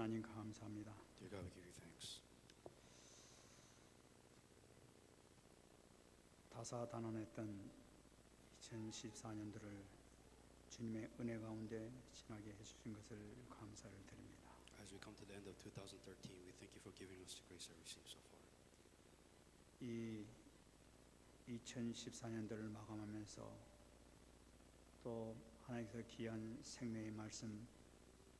하나님 감사합니다. Dear God, we give you thanks. 다사다난했던 2014년도를 주님의 은혜 가운데 지나게 해주신 것을 감사를 드립니다. As we come to the end of 2013, we thank you for giving us the grace I received so far. 이 2014년도를 마감하면서 또 하나님께서 귀한 생명의 말씀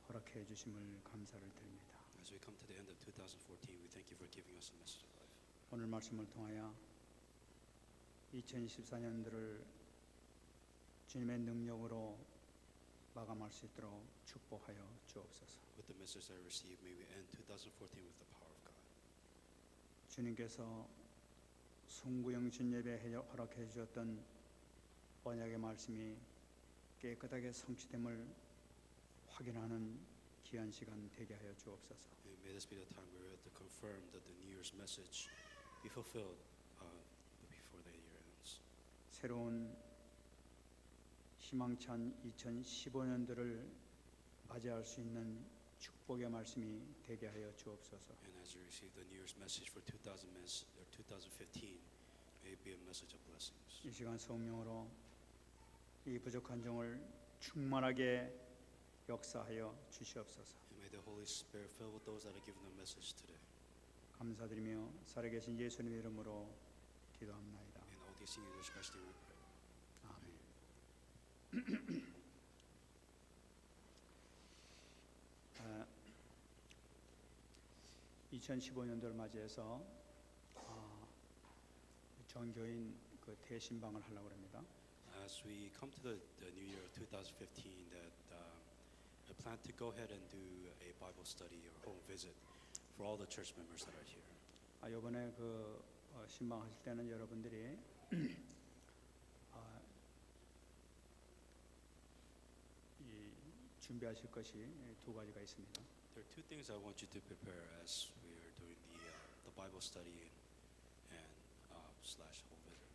허락해 주심을 감사를 드립니다. As we come to the end of 2014, we thank you for giving us a message of life. 오늘 말씀을 통하여 2014년도를 주님의 능력으로 마감할 수 있도록 축복하여 주옵소서. With the message I received, may we end 2014 with the power of God. 주님께서 순구영신 예배 허락해 주셨던 언약의 말씀이 깨끗하게 성취됨을 확인하는 귀한 시간 되게 하여 주옵소서. And may this be the time where we have to confirm that the New Year's message be fulfilled before the year ends. 새로운 희망찬 2015년도를 맞이할 수 있는 축복의 말씀이 되게 하여 주옵소서. And as we receive the New Year's message for 2015, may it be a message of blessings. 이 시간 성령으로 이 부족한 종을 충만하게 역사하여 주시옵소서. And may the Holy Spirit fill with those that are given the message today. 감사드리며 살아계신 예수님의 이름으로 기도합나이다. And all these things in Jesus Christ's name we pray. 아멘. 2015년도를 맞이해서 전교인 그 대신방을 하려고 합니다. As we come to the new year of 2015, that I plan to go ahead and do a Bible study or home visit for all the church members that are here. 이번에 그 신방하실 때는 여러분들이 이 준비하실 것이 두 가지가 있습니다. There are two things I want you to prepare as we are doing the Bible study and slash home visit.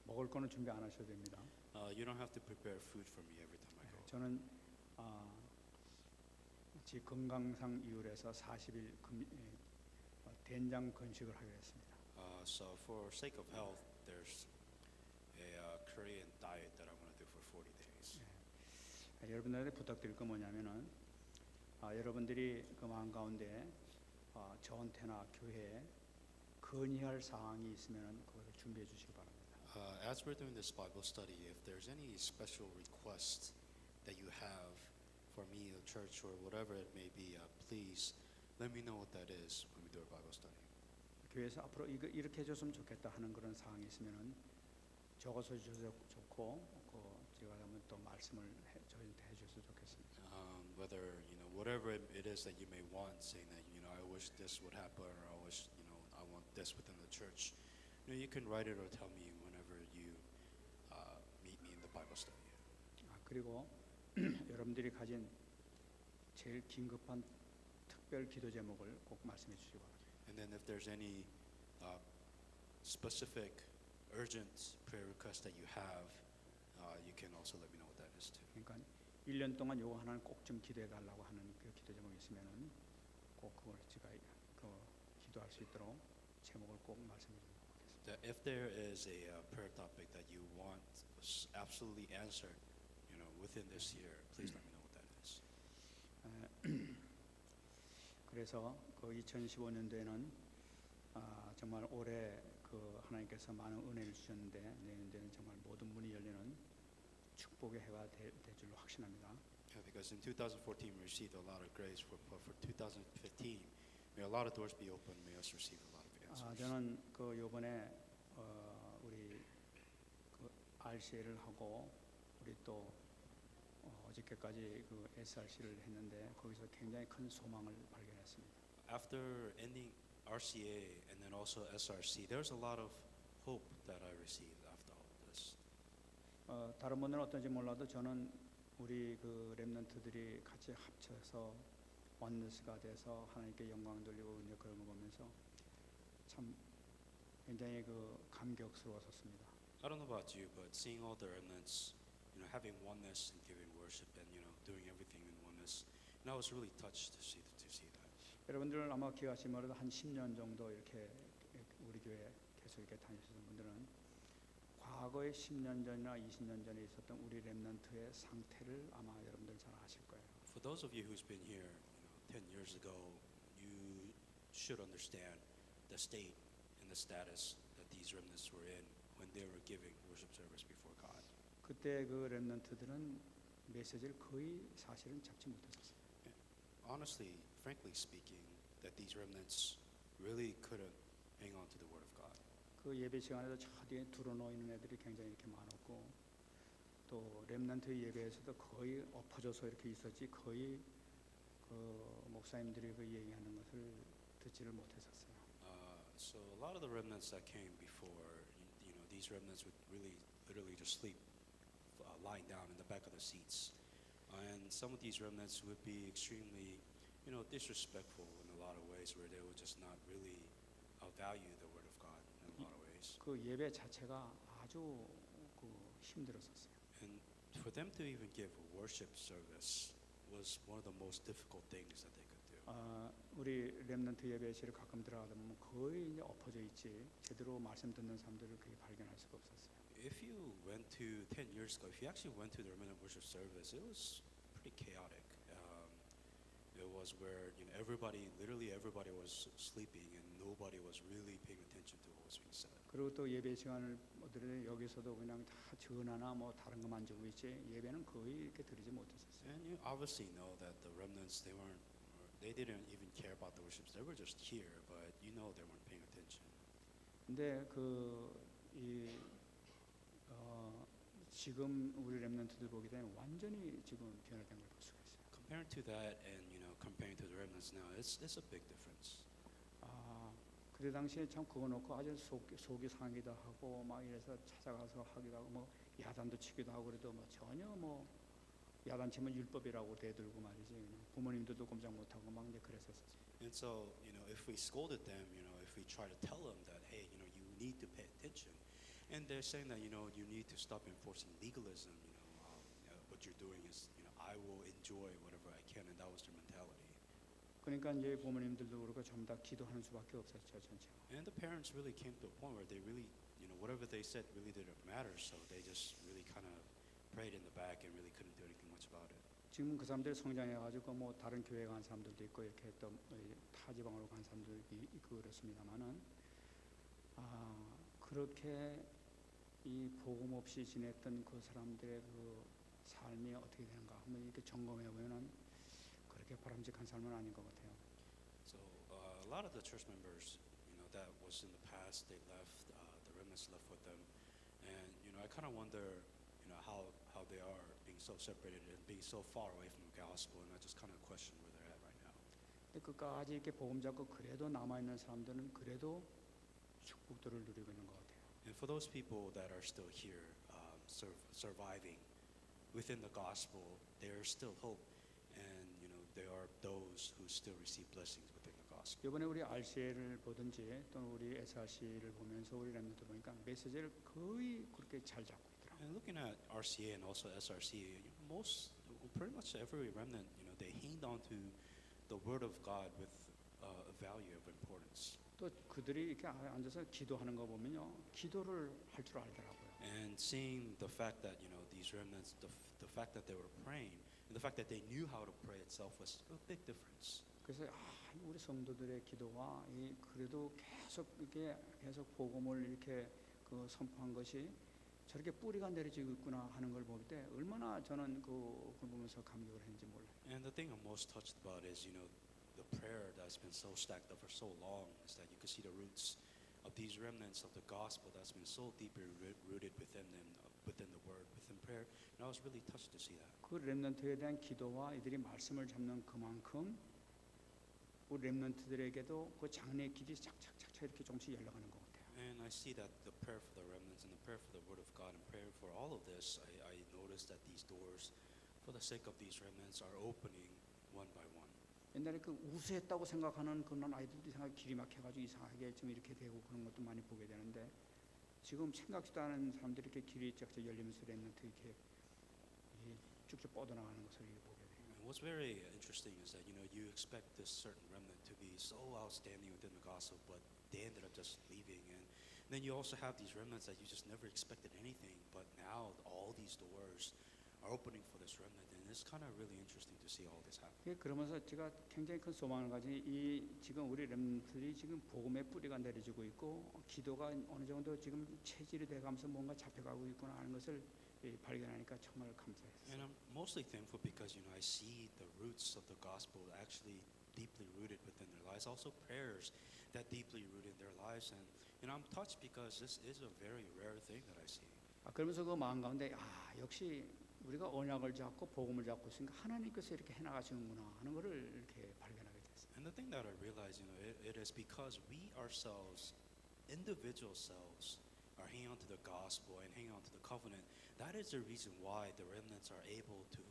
먹을 거는 준비 안 하셔도 됩니다. You don't have to prepare food for me every time I go. 저는 제 건강상 이유로 해서 40일 된장 건식을 하기로 했습니다. So for sake of health, there's a Korean diet that I want to do for 40 days. 여러분들한테 부탁드릴 건 뭐냐면은 여러분들이 그 마음 가운데 저한테나 교회에 건의할 사항이 있으면 그것을 준비해 주시기 바랍니다. As we're doing this Bible study, if there's any special request that you have for me, the church, or whatever it may be, please let me know what that is when we do our Bible study. 교회에서 앞으로 이렇게 해줬으면 좋겠다 하는 그런 사항이 있으면은 적어서 주셔도 좋고, 제가 한번 또 말씀을 저희한테 해주셔서 좋겠습니다. Whether whatever it is that you may want, saying that I wish this would happen, or I wish I want this within the church. You can write it or tell me whenever you meet me in the Bible study. 그리고 여러분들이 가진 제일 긴급한 특별 기도 제목을 꼭 말씀해 주시기 바랍니다. And then if there's any specific urgent prayer request that you have, you can also let me know what that is too. 그러니까 1년 동안 요거 하나는 꼭 좀 기도해 달라고 하는 그 기도 제목이 있으면은 꼭 그걸 제가 기도할 수 있도록 제목을 꼭 말씀해 주세요. If there is a prayer topic that you want absolutely answered, within this year, please let me know what that is. 그래서 그 2015년도에는 정말 올해 그 하나님께서 많은 은혜를 주셨는데 내년도에는 정말 모든 문이 열리는 축복의 해가 될 줄로 확신합니다. Yeah, because in 2014 we received a lot of grace, for 2015, may a lot of doors be opened, may us receive a lot of answers. 저는 그 요번에 우리 그 RCA를 하고 우리 또 어저께까지 그 SRC를 했는데 거기서 굉장히 큰 소망을 발견했습니다. After ending RCA and then also SRC, there's a lot of hope that I received after all of this. 다른 분들은 어떤지 몰라도 저는 우리 그 렘넌트들이 같이 합쳐서 원네스가 돼서 하나님께 영광 돌리고 은혜 그런 거 보면서 참 굉장히 그 감격스러웠었습니다. I don't know about you, but seeing all the remnants having oneness and giving worship and doing everything in oneness. And I was really touched to see that. 여러분들 아마 기억하시면 한 10년 정도 이렇게 우리 교회 계속 이렇게 다니셨던 분들은 과거의 10년 전이나 20년 전에 있었던 우리 렘넌트의 상태를 아마 여러분들 잘 아실 거예요. For those of you who's been here, 10 years ago, you should understand the state and the status that these remnants were in when they were giving worship service before God. 그때 그 렘넌트들은 메시지를 거의 사실은 잡지 못했었어요. Honestly, frankly speaking, that these remnants really couldn't hang on to the Word of God. 그 예배 시간에도 저 뒤에 들어놓여 있는 애들이 굉장히 이렇게 많았고 또 렘넌트 예배에서도 거의 엎어져서 이렇게 있었지 거의 그 목사님들이 그 얘기하는 것을 듣지를 못했었어요. So a lot of the remnants that came before, these remnants would really literally just sleep lying down in the back of the seats. And some of these remnants would be extremely, disrespectful in a lot of ways where they would just not really value the Word of God in a lot of ways. 그 예배 자체가 아주 그 힘들었었어요. And for them to even give a worship service was one of the most difficult things that they could do. 우리 렘넌트 예배실을 가끔 들어가다 보면 거의 이제 엎어져 있지 제대로 말씀 듣는 사람들을 그렇게 발견할 수가 없었어요. If you went to 10 years ago, if you actually went to the remnant worship service, it was pretty chaotic. It was where literally everybody was sleeping and nobody was really paying attention to what was being said. 그리고 또 예배 시간을 여기서도 그냥 다 전화나 뭐 다른 것만 주고 있지 예배는 거의 이렇게 드리지 못했었어요. And you obviously know that the remnants they didn't even care about the worship. They were just here, but they weren't paying attention. 근데 지금 우리 렘넌트들 보게 되면 완전히 지금 변화된 걸 볼 수가 있어요. Comparing to that and comparing to the remnants now, it's a big difference. 그때 당시에 참 그거 놓고 아주 속이 상하기도 하고 막 이래서 찾아가서 하기도 하고 뭐 야단도 치기도 하고 그래도 뭐 전혀 뭐 야단 치면 율법이라고 대들고 말이지 부모님들도 꼼짝 못하고 막 이제 그랬었어요. And so if we scolded them, if we try to tell them that hey, you need to pay attention, and they're saying that you need to stop enforcing legalism, what you're doing is I will enjoy whatever I can, and that was their mentality. 그러니까 이제 부모님들도 그렇고 전부 다 기도하는 수밖에 없었죠 전체. And the parents really came to a point where they really, whatever they said really didn't matter, so they just really kind of prayed in the back and really couldn't do anything much about it. 지금 그 사람들이 성장해가지고 뭐 다른 교회 간 사람들도 있고 이렇게 또 타 지방으로 간 사람들이 있고 그렇습니다만은 그렇게 이 복음 없이 지냈던 그 사람들의 그 삶이 어떻게 되는가 한번 이렇게 점검해 보면은 그렇게 바람직한 삶은 아닌 것 같아요. So a lot of the church members, that was in the past, they left. The remnants left with them, and I kind of wonder, how they are being so separated and being so far away from the gospel, and I just kind of question where they're at right now. 근데 끝까지 이렇게 복음 잡고 그래도 남아 있는 사람들은 그래도 축복들을 누리고 있는 것 같아요. And for those people that are still here, surviving within the gospel, there is still hope, and there are those who still receive blessings within the gospel. 이번에 우리 RCA를 보든지 또는 우리 SRC를 보면서 우리 렘넌트 보니까 메시지를 거의 그렇게 잘 잡고 있더라고요. And looking at RCA and also SRC, pretty much every remnant, they hanged on to the word of God with a value of importance. 또 그들이 이렇게 앉아서 기도하는 거 보면요, 기도를 할 줄 알더라고요. And seeing the fact that these remnants, the fact that they were praying, and the fact that they knew how to pray itself was a big difference. 그래서 우리 성도들의 기도와 그래도 계속 복음을 이렇게 그 선포한 것이 저렇게 뿌리가 내려지고 있구나 하는 걸 볼 때 얼마나 저는 그걸 보면서 감격을 했는지 몰라요. And the thing I'm most touched about is the prayer that's been so stacked up for so long is that you can see the roots of these remnants of the gospel that's been so deeply rooted within them, within the word, within prayer. And I was really touched to see that. 그 렘넌트에 대한 기도와 이들이 말씀을 잡는 그만큼 우리 렘넌트들에게도 그 장래의 길이 착착착착 이렇게 조금씩 열려가는 것 같아요. And I see that the prayer for the remnants and the prayer for the word of God and prayer for all of this, I noticed that these doors, for the sake of these remnants, are opening one by one. 옛날에 그 우수했다고 생각하는 그런 아이들도 이상하게 길이 막혀가지고 이상하게 좀 이렇게 되고 그런 것도 많이 보게 되는데 지금 생각지도 않은 사람들이 이렇게 길이 쫙쫙 열리면서 렘넌트 이렇게 쭉쭉 뻗어나가는 것을 보게 돼요. And what's very interesting is that you expect this certain remnant to be so outstanding within the gospel, but they ended up just leaving. And then you also have these remnants that you just never expected anything, but now all these doors are opening for this remnant, and it's kind of really interesting to see all this happen. 예, 그러면서 제가 굉장히 큰 소망을 가진 이 지금 우리 렘들이 지금 복음의 뿌리가 내려지고 있고 기도가 어느 정도 지금 체질이 돼가면서 뭔가 잡혀가고 있구나 하는 것을 발견하니까 정말 감사했어요. And I'm mostly thankful because I see the roots of the gospel actually deeply rooted within their lives. Also prayers that deeply rooted in their lives, and I'm touched because this is a very rare thing that I see. 그러면서 그 마음 가운데 역시 우리가 언약을 잡고 복음을 잡고 있으니까 하나님께서 이렇게 해나가시는구나 하는 것을 이렇게 발견하게 됐어요. And the thing that I realize, it is because we ourselves, individual selves, are hanging on to the gospel and hanging on to the covenant. That is the reason why the remnants are able to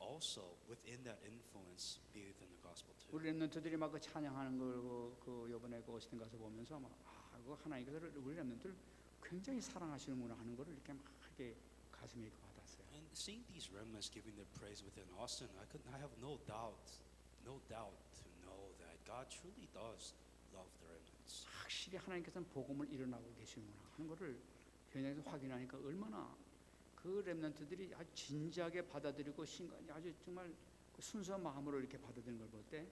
also, within that influence, be within the gospel too. 우리 렘넌트들이 막 그 찬양하는 걸 그 이번에 그 오스틴 가서 보면서 그 하나님께서 우리 렘넌트를 굉장히 사랑하시는구나 하는 것을 이렇게 막 이렇게 가슴에 받았어요. And seeing these remnants giving their praise within Austin, I have no doubt to know that God truly does love the remnants. 확실히 하나님께서는 복음을 일어나고 계시는구나 하는 것을 현장에서 확인하니까 얼마나 그 렘넌트들이 아주 진지하게 받아들이고 아주 정말 순수한 마음으로 이렇게 받아들이는 걸 볼 때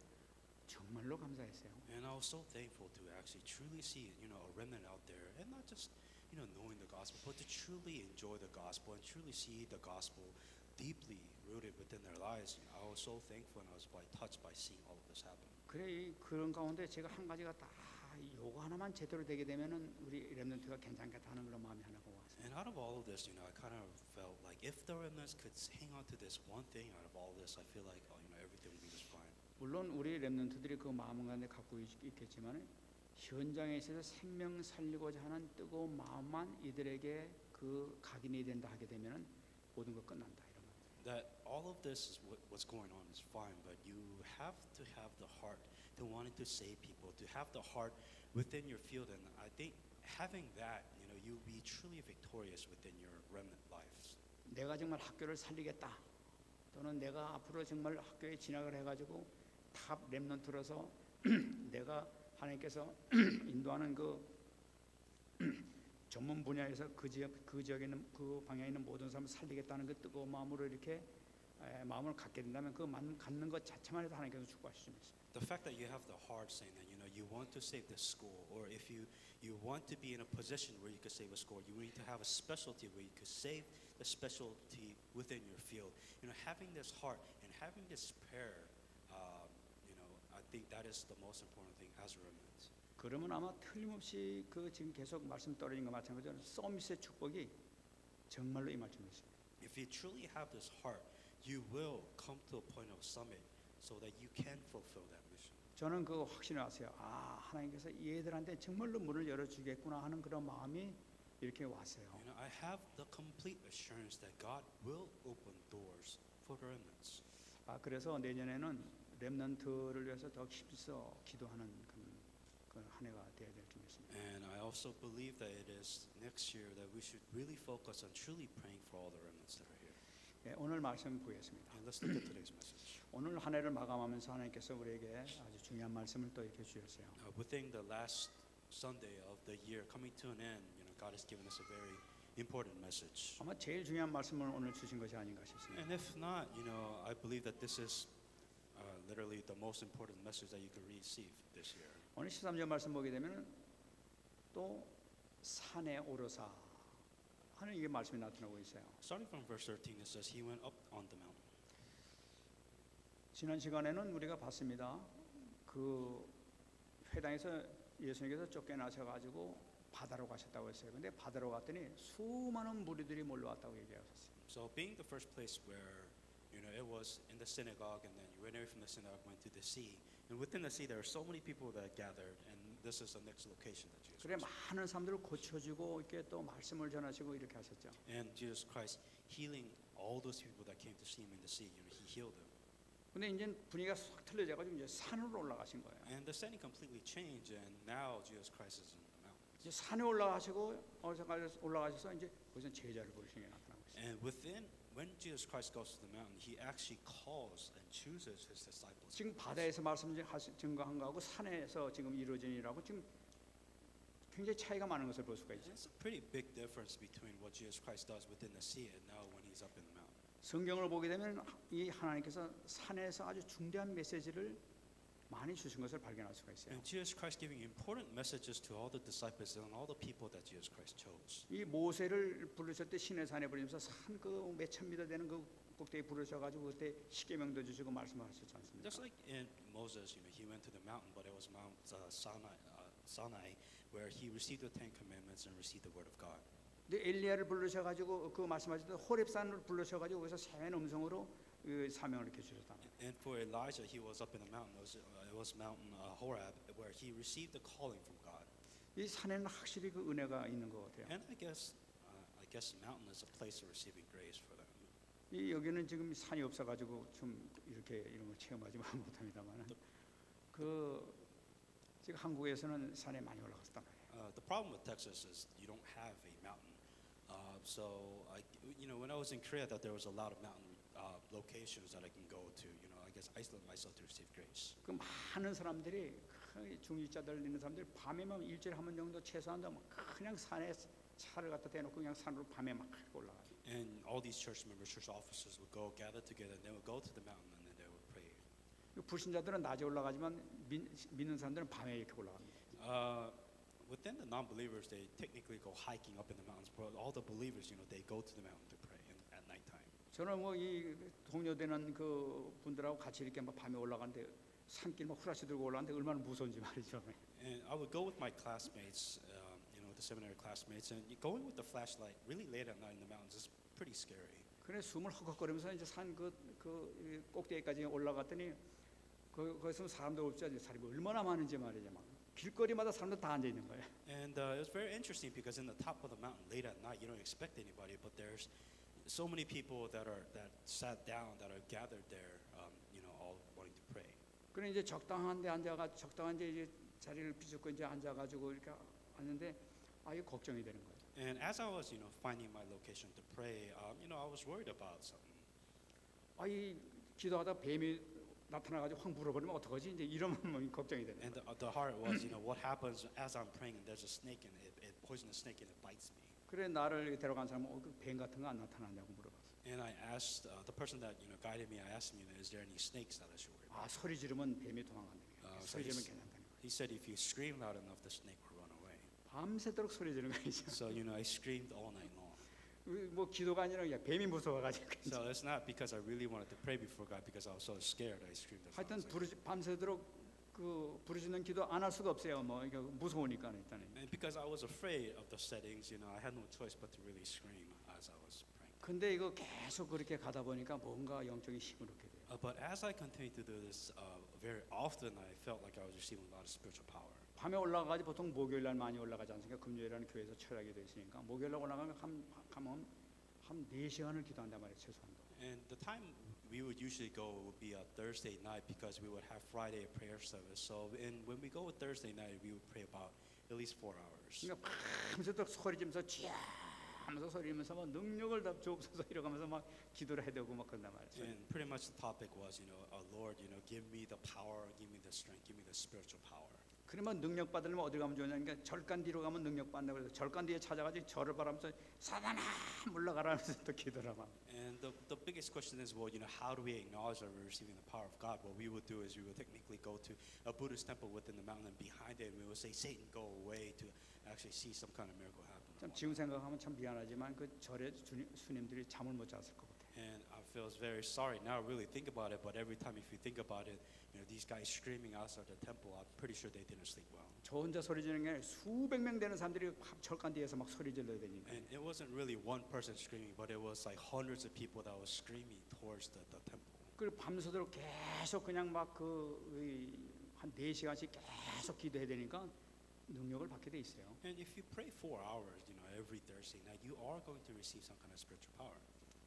정말로 감사했어요. And I was so thankful to actually truly see a remnant out there, and not just knowing the gospel, but to truly enjoy the gospel and truly see the gospel deeply rooted within their lives. I was so thankful and I was touched by seeing all of this happen. 그래 그런 가운데 제가 한 가지가 다 요거 하나만 제대로 되게 되면은 우리 렘넌트가 괜찮겠다 하는 그런 마음이 하나가 왔어요. And out of all of this, I kind of felt like if the remnants could hang on to this one thing out of all this, I feel like everything would be just fine. 물론 우리 렘넌트들이 그 마음 가운데 갖고 있겠지만 현장에 있어서 생명 살리고자 하는 뜨거운 마음만 이들에게 그 각인이 된다 하게 되면은 모든 것 끝난다 이런 거. That all of this is what's going on is fine, but you have to have the heart to wanting to save people, to have the heart within your field, and I think having that, you'll be truly victorious within your remnant lives. 내가 정말 학교를 살리겠다. 또는 내가 앞으로 정말 학교에 진학을 해가지고 탑 렘넌트로서 내가 하나님께서 인도하는 그 전문 분야에서 그 지역에 있는 그 방향에 있는 모든 사람을 살리겠다는 그 뜨거운 마음으로 이렇게 마음을 갖게 된다면 그 갖는 것 자체만 해도 하나님께서 축복하실 수 있습니다. The fact that you have the heart saying that you want to save the school, or if you want to be in a position where you could save a school, you need to have a specialty where you could save the specialty within your field. Having this heart and having this prayer, I think that is the most important thing as a remnant. 그러면 아마 틀림없이 그 지금 계속 말씀 떨어진 것 마찬가지로 서밋의 축복이 정말로 임할 줄 믿습니다. If you truly have this heart, you will come to a point of summit so that you can fulfill that mission. 저는 그 확신을 하세요. 하나님께서 얘들한테 정말로 문을 열어주겠구나 하는 그런 마음이 이렇게 왔어요. I have the complete assurance that God will open doors for the remnants. 그래서 내년에는 렘넌트를 위해서 더 힘써 기도하는 그 한 해가 되어야 될 줄 믿습니다. And I also believe that it is next year that we should really focus on truly praying for all the remnants that are here. 네, 오늘 말씀 보겠습니다. And let's look at today's message. 오늘 한 해를 마감하면서 하나님께서 우리에게 아주 중요한 말씀을 또 이렇게 주셨어요. Within the last Sunday of the year coming to an end, God has given us a very important message. 아마 제일 중요한 말씀을 오늘 주신 것이 아닌가 싶습니다. And if not, I believe that this is literally the most important message that you can receive this year. 오늘 13절 말씀 보게 되면 또 산에 오르사 하는 이게 말씀이 나타나고 있어요. Starting from verse 13, it says, He went up on the mountain. 지난 시간에는 우리가 봤습니다. 그 회당에서 예수님께서 쫓겨나셔가지고 바다로 가셨다고 했어요. 근데 바다로 갔더니 수많은 무리들이 몰려왔다고 얘기하셨어요. So being the first place where it was in the synagogue, and then you ran away from the synagogue, went to the sea, and within the sea there are so many people that gathered, and this is the next location that Jesus. 그래 많은 사람들을 고쳐주고 이렇게 또 말씀을 전하시고 이렇게 하셨죠. And Jesus Christ healing all those people that came to see him in the sea, He healed them. 근데 이제 분위기가 싹 틀려져가지고 이제 산으로 올라가신 거예요. And the setting completely changed, and now Jesus Christ is in the mountains. 이제 산에 올라가시고 올라가셔서 이제 거기서 제자를 보시는 게 나타나고 있어요. And within when Jesus Christ goes to the mountain, he actually calls and chooses his disciples. 지금 바다에서 말씀 증거한 거하고 산에서 지금 이루어진 일하고 지금 굉장히 차이가 많은 것을 볼 수가 있죠. There's a pretty big difference between what Jesus Christ does within the sea and now when he's up in the mountain. 성경을 보게 되면 이 하나님께서 산에서 아주 중대한 메시지를 많이 주신 것을 발견할 수가 있어요. And Jesus Christ giving important messages to all the disciples and all the people that Jesus Christ chose. 이 모세를 부르실 때 시내산에 부르면서 산 그 몇천 미터 되는 그 꼭대기 부르셔가지고 그때 십계명도 주시고 말씀하셨지 않습니까? Just like in Moses, he went to the mountain, but it was Mount Sinai, where he received the Ten Commandments and received the Word of God. 근데 엘리야를 부르셔가지고 그 말씀하실 때 호렙산을 부르셔가지고 거기서 새한 음성으로 그 사명을 이렇게 주셨다. And for Elijah, he was up in the mountain. It was Mountain Horeb, where he received the calling from God. 이 산에는 확실히 그 은혜가 있는 것 같아요. And I guess mountain is a place of receiving grace for them. 이 여기는 지금 산이 없어가지고 좀 이렇게 이런 걸 체험하지 못합니다만은 그 지금 한국에서는 산에 많이 올라갔단 말이에요. The problem with Texas is you don't have a mountain. When I was in Korea, that there was a lot of mountain locations that I can go to. I guess isolate myself to receive grace. 그 많은 사람들이 중직자들 있는 사람들이 밤에만 일주일에 한 번 정도 최소한 그냥 산에 차를 갖다 대놓고 그냥 산으로 밤에 막 올라가요. And all these church members, church officers would go gather together, and they would go to the mountain, and then they would pray. 불신자들은 낮에 올라가지만 믿는 사람들은 밤에 이렇게 올라갑니다. Within the non-believers, they technically go hiking up in the mountains, but all the believers, they go to the mountain to pray at nighttime. 저는 뭐 이 동료되는 그 분들하고 같이 이렇게 막 밤에 올라가는데 산길 막 후라시 들고 올라가는데 얼마나 무서운지 말이죠. And I would go with my classmates, the seminary classmates, and going with the flashlight really late at night in the mountains is pretty scary. 그래 숨을 헉헉거리면서 이제 산 그 꼭대기까지 올라갔더니 거기서 사람도 없지 않아요. 사람이 얼마나 많은지 말이죠. 막 길거리마다 사람들 다 앉아 있는 거예요. And it was very interesting because in the top of the mountain late at night, you don't expect anybody, but there's so many people that sat down, that are gathered there, all wanting to pray. 그래 이제 적당한 데 앉아가 적당한 이제 자리를 비집고 이제 앉아가지고 이렇게 앉는데 이게 걱정이 되는 거예요. And as I was, finding my location to pray, I was worried about something. 이 기도하다 뱀이 나타나가지고 확 물어버리면 어떡하지? 이제 이러면 걱정이 되는 And 거예요. the heart was, what happens as I'm praying and there's a snake and it poisonous snake and it bites me. 그래 나를 데려간 사람은 뱀 같은 거 안 나타나냐고 물어봤어. And I asked the person that guided me. I asked him, is there any snakes that I should worry about? 소리 지르면 뱀이 도망간다는 거예요. so 소리 지르면 he's- 괜찮다는 거예요. He said if you scream loud enough, the snake will run away. 밤새도록 소리 지르는 거예요. So I screamed all night long. 뭐 기도가 아니라 그냥 뱀이 무서워가지고. So it's not because I really wanted to pray before God, because I was so scared I screamed. As 하여튼 loud as I could. 밤새도록 그 부르짖는 기도 안 할 수가 없어요. 뭐 이게 무서우니까 일단은. And because I was afraid of the settings, I had no choice but to really scream as I was praying. 근데 이거 계속 그렇게 가다 보니까 뭔가 영적인 힘을 얻게 돼요. But as I continued to do this very often, I felt like I was receiving a lot of spiritual power. 밤에 올라가지 보통 목요일 날 많이 올라가지 않습니까? 금요일에는 교회에서 철학이 돼 있으니까 목요일 날 올라가면 가면 한 4시간을 기도한단 말이에요, 최소한도. And the time we would usually go would be a Thursday night because we would have Friday a prayer service. So when we go with Thursday night, we would pray about at least 4 hours. 그러니까 밤새도록 소리 지면서 쥐야 하면서 소리 지면서 막 능력을 다 주옵소서 이러면서 막 기도를 해야 되고 막 그런단 말이에요. And pretty much the topic was, Lord, give me the power, give me the strength, give me the spiritual power. 그러면 능력 받으려면 어디 가면 좋냐? 그러니까 절간 뒤로 가면 능력 받는다고 그래서 절간 뒤에 찾아가지고 절을 바라면서 사단아 물러가라면서 또 기도를 하고. And the biggest question is, well, how do we acknowledge that we're receiving the power of God? What we would do is we would technically go to a Buddhist temple within the mountain, and behind it we would say, Satan, go away, to actually see some kind of miracle happen. 참 지금 생각하면 참 미안하지만 그 절에 스님들이 잠을 못 잤을 것 같아요. And I feel very sorry now. I really think about it, but every time if you think about it, these guys screaming outside the temple, I'm pretty sure they didn't sleep well. 저 혼자 소리 지르는 게 아니라 수백 명 되는 사람들이 절간 뒤에서 막 소리 질러야 되니까. And it wasn't really one person screaming, but it was like hundreds of people that was screaming towards the temple. 그리고 밤새도록 계속 그냥 막 한 4시간씩 계속 기도해야 되니까 능력을 받게 돼 있어요. And if you pray 4 hours, every Thursday night, you are going to receive some kind of spiritual power.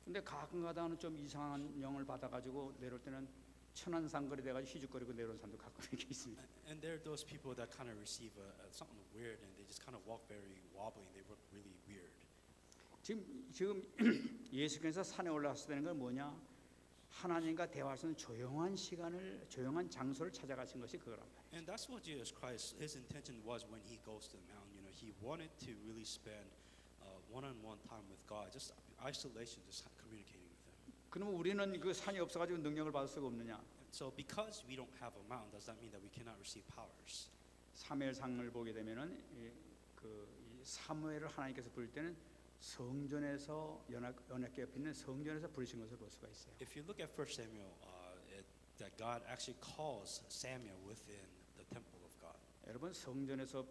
근데 가끔가다는 좀 이상한 영을 받아가지고 내려올 때는 천안상거리 돼가지고 휘죽거리고 내려온 사람도 가끔 이렇게 있습니다. And there are those people that kind of receive something weird, and they just kind of walk very wobbly, and they look really weird. 지금 예수께서 산에 올라갔을 때는 건 뭐냐? 하나님과 대화할 수 있는 조용한 시간을, 조용한 장소를 찾아가신 것이 그거란 말이에요. And that's what Jesus Christ, his intention was when he goes to the mountain. You know, he wanted to really spend one-on-one time with God, just isolation, just communicating with him. 그러면 우리는 그 산이 없어가지고 능력을 받을 수가 없느냐? And so because we don't have a mountain, does that mean that we cannot receive powers? 사무엘상을 보게 되면은 이 사무엘을 하나님께서 부를 때는 성전에서 연약계 옆에 있는 성전에서 부르신 것을 볼 수가 있어요. If you look at 1 Samuel, that God actually calls Samuel within the temple of God. 여러분 성전에서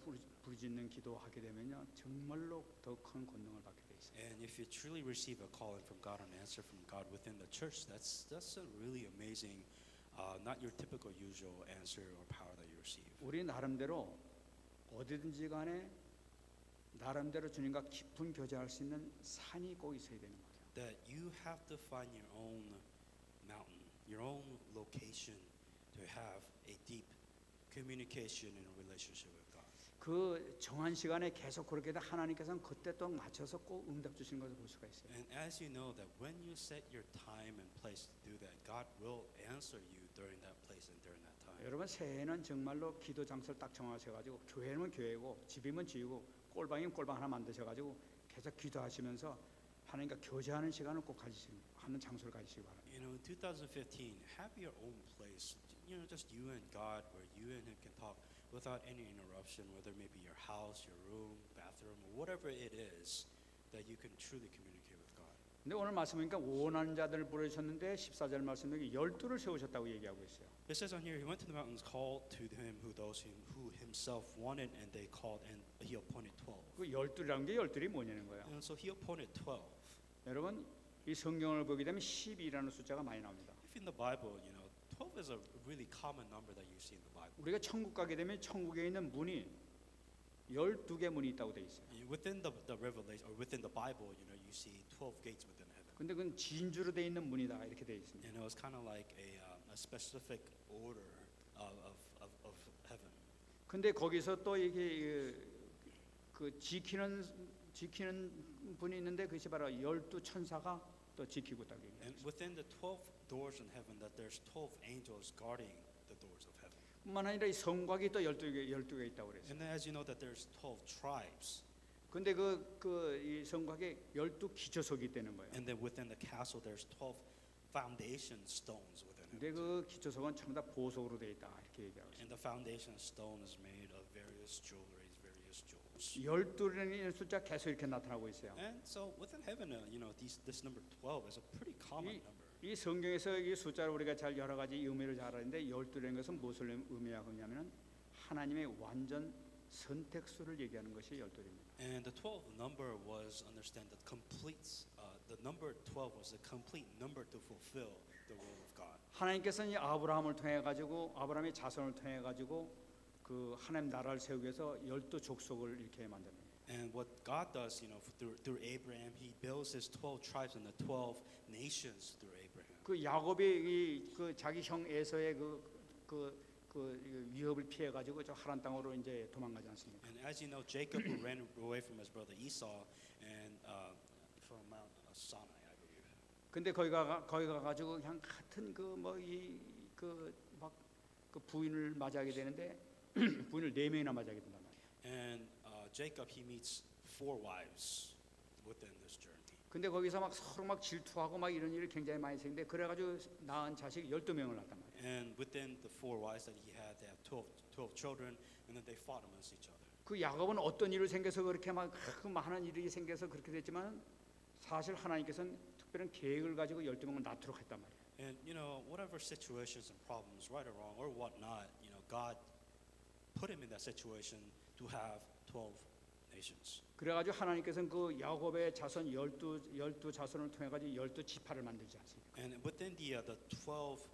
부르짖는 기도하게 되면요 정말로 더 큰 권능을 받게 돼 있어요. And if you truly receive a calling from God and answer from God within the church, that's a really amazing, not your typical usual answer or power that you receive. 우리 나름대로 어디든지 간에 나름대로 주님과 깊은 교제할 수 있는 산이 꼭 있어야 되는 거죠. That you have to find your own mountain, your own location to have a deep communication and relationship with God. 그 정한 시간에 계속 그렇게 해도 하나님께서는 그때 또 맞춰서 꼭 응답 주시는 것을 볼 수가 있어요. And as you know that when you set your time and place to do that, God will answer you during that place and during that time. 여러분 새해는 정말로 기도 장소를 딱 정하셔가지고 교회는 교회고 집이면 집이고 꼴방이면 꼴방 하나 만드셔가지고 계속 기도하시면서 하나님과 교제하는 시간을 꼭 하는 장소를 가지시기 바랍니다. You know, in 2015, have your own place. You know, just you and God, where you and Him can talk without any interruption, whether it may be your house, your room, bathroom, or whatever it is, that you can truly communicate with God. 근데 오늘 말씀 보니까 원하는 자들을 부르셨는데 14절 말씀에 12를 세우셨다고 얘기하고 있어요. It says on here, He went to the mountains, called to him who Himself wanted, and they called, and He appointed 12. 그 12라는 게 12이 뭐냐는 거예요. And so He appointed 12. 여러분 이 성경을 보게 되면 12라는 숫자가 많이 나옵니다. If in the Bible, you know, 12 is a really common number that you see in the Bible. 우리가 천국 가게 되면 천국에 있는 문이 12개 문이 있다고 돼 있어요. Within the Revelation, or within the Bible, you know, you see 12 gates within heaven. 근데 그건 진주로 돼 있는 문이다 이렇게 돼 있습니다. You know, it's kind of like a specific order of heaven. 근데 거기서 또 이게 그 지키는 분이 있는데 그것이 바로 12 천사가 또 지키고 있다고 얘기해요. And within the 12 doors in heaven, that there's 12 angels guarding the doors of heaven. 뿐만 아니라 이 성곽이 또 12개 있다고 그랬어요. And then as you know that there's 12 tribes. 근데 이 성곽에 12 기초석이 있다는 거예요. And then within the castle, there's 12 foundation stones within 근데 it. 그 기초석은 전부 다 보석으로 돼 있다 이렇게 얘기하고 있어요. And the foundation stone is made of various jewelries, various jewels. 12라는 숫자 계속 이렇게 나타나고 있어요. And so within heaven, you know, this number 12 is a pretty common number. 이 성경에서 이 숫자를 우리가 잘 여러 가지 의미를 잘 아는데 12라는 것은 무엇을 의미하고 있냐면은 하나님의 완전 선택수를 얘기하는 것이 12입니다. And the 12 number was understand that completes the number 12 was a complete number to fulfill the will of God. 하나님께서는 이 아브라함을 통해 가지고 아브라함의 자손을 통해 가지고 그 하나님 나라를 세우기 위해서 12 족속을 이렇게 만듭니다. And what God does, you know, through Abraham, He builds His 12 tribes and the 12 nations through Abraham. 그 야곱이 그 자기 형 에서의 그 위협을 피해 가지고 저 하란 땅으로 이제 도망가지 않습니까? And as you know, Jacob ran away from his brother Esau and from Mount Sinai, I believe. 근데 거기 가 가지고 그냥 같은 그 부인을 맞이하게 되는데 부인을 4명이나 맞이하게 된단 말이에요. And Jacob, he meets 4 wives within this journey. 근데 거기서 막 서로 막 질투하고 막 이런 일이 굉장히 많이 생기는데 그래 가지고 낳은 자식이 12명을 낳았단 말이에요. And within the 4 wives that he had, they have 12 children, and then they fought amongst each other. 그 야곱은 어떤 일을 생겨서 그렇게 막 많은 일이 생겨서 그렇게 됐지만 사실 하나님께서는 특별한 계획을 가지고 12명을 낳도록 했단 말이에요. And you know, whatever situations and problems, right or wrong or whatnot, you know, God put him in that situation to have 12 nations. 그래가지고 하나님께서는 그 야곱의 자손 12 자손을 통해 가지고 12 지파를 만들지 않습니까? And within the 12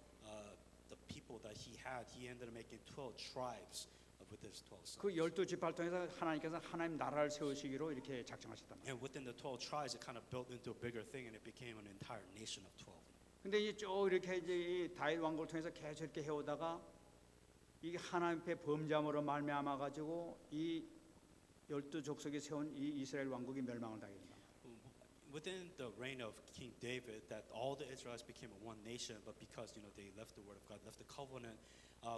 the people that he had, he ended up making 12 tribes with his 12 sons. 그 12 지파를 통해서 하나님께서 하나님 나라를 세우시기로 이렇게 작정하셨단 말이에요. And within the 12 tribes, it kind of built into a bigger thing, and it became an entire nation of 12. 근데 이제 쭉 이렇게 이제 이 다윗 왕국을 통해서 계속 이렇게 해오다가 이게 하나님 앞에 범죄함으로 말미암아 가지고 이 12 족속이 세운 이 이스라엘 왕국이 멸망을 당했다. within the reign of King David, that all the Israelites became a one nation, but because they left the word of God, left the covenant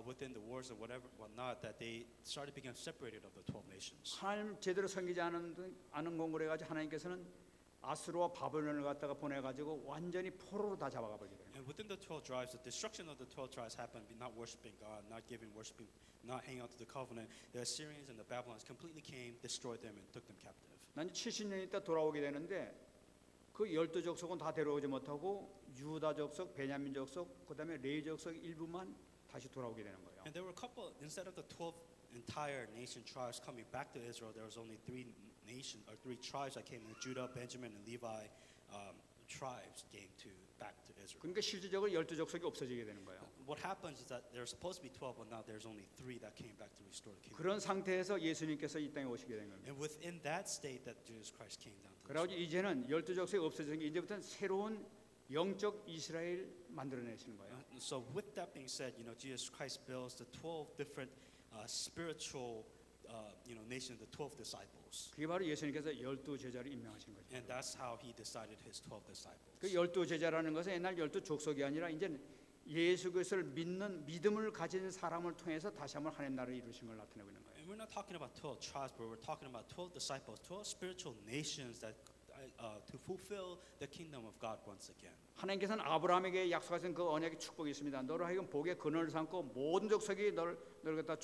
within the wars or whatnot, that they started becoming separated of the 12 nations. 하나님 제대로 섬기지 않은 공부를 해가지고 하나님께서는 아수르와 바벨론을 갖다가 보내가지고 완전히 포로로 다 잡아가 버리게 돼요. And within the 12 tribes, the destruction of the 12 tribes happened, not worshiping God, not worshiping, not hanging on to the covenant. The Assyrians and the Babylonians completely came, destroyed them, and took them captive. 난 70년 있다 돌아오게 되는데 그 12족속은 다 데려오지 못하고 유다 족속, 베냐민 족속, 그다음에 레위 족속 일부만 다시 돌아오게 되는 거예요. And there were a couple, instead of the 12 entire nation tribes coming back to Israel, there was only three tribes that came in. Judah, Benjamin, and Levi tribes came back to Israel. 그러니까 실질적으로 12족속이 없어지게 되는 거예요. What happens is that there's supposed to be 12, but now there's only 3 that came back to restore the kingdom. 그런 상태에서 예수님께서 이 땅에 오시게 된 겁니다. And within that state that Jesus Christ came down to 그래가지고 Israel. 이제는 12족속이 없어진 게 이제부터는 새로운 영적 이스라엘 만들어내시는 거예요. So with that being said, Jesus Christ builds the 12 different spiritual nation, the 12 disciples. 그게 바로 예수님께서 12제자를 임명하신 거죠. And that's how he decided his 12 disciples. 그 12제자라는 것은 옛날 12족속이 아니라 이제 예수 그리스도를 믿는 믿음을 가진 사람을 통해서 다시 한번 하나님 나라를 이루신 걸 나타내고 있는 거예요. And we're not talking about 12 tribes, but we're talking about 12 disciples, 12 spiritual nations that to fulfill the kingdom of God once again. 하나님께서는 아브라함에게 약속하신 그 언약의 축복이 있습니다. 너를 하여금 복의 근원을 삼고 모든 족속이 너를 갖다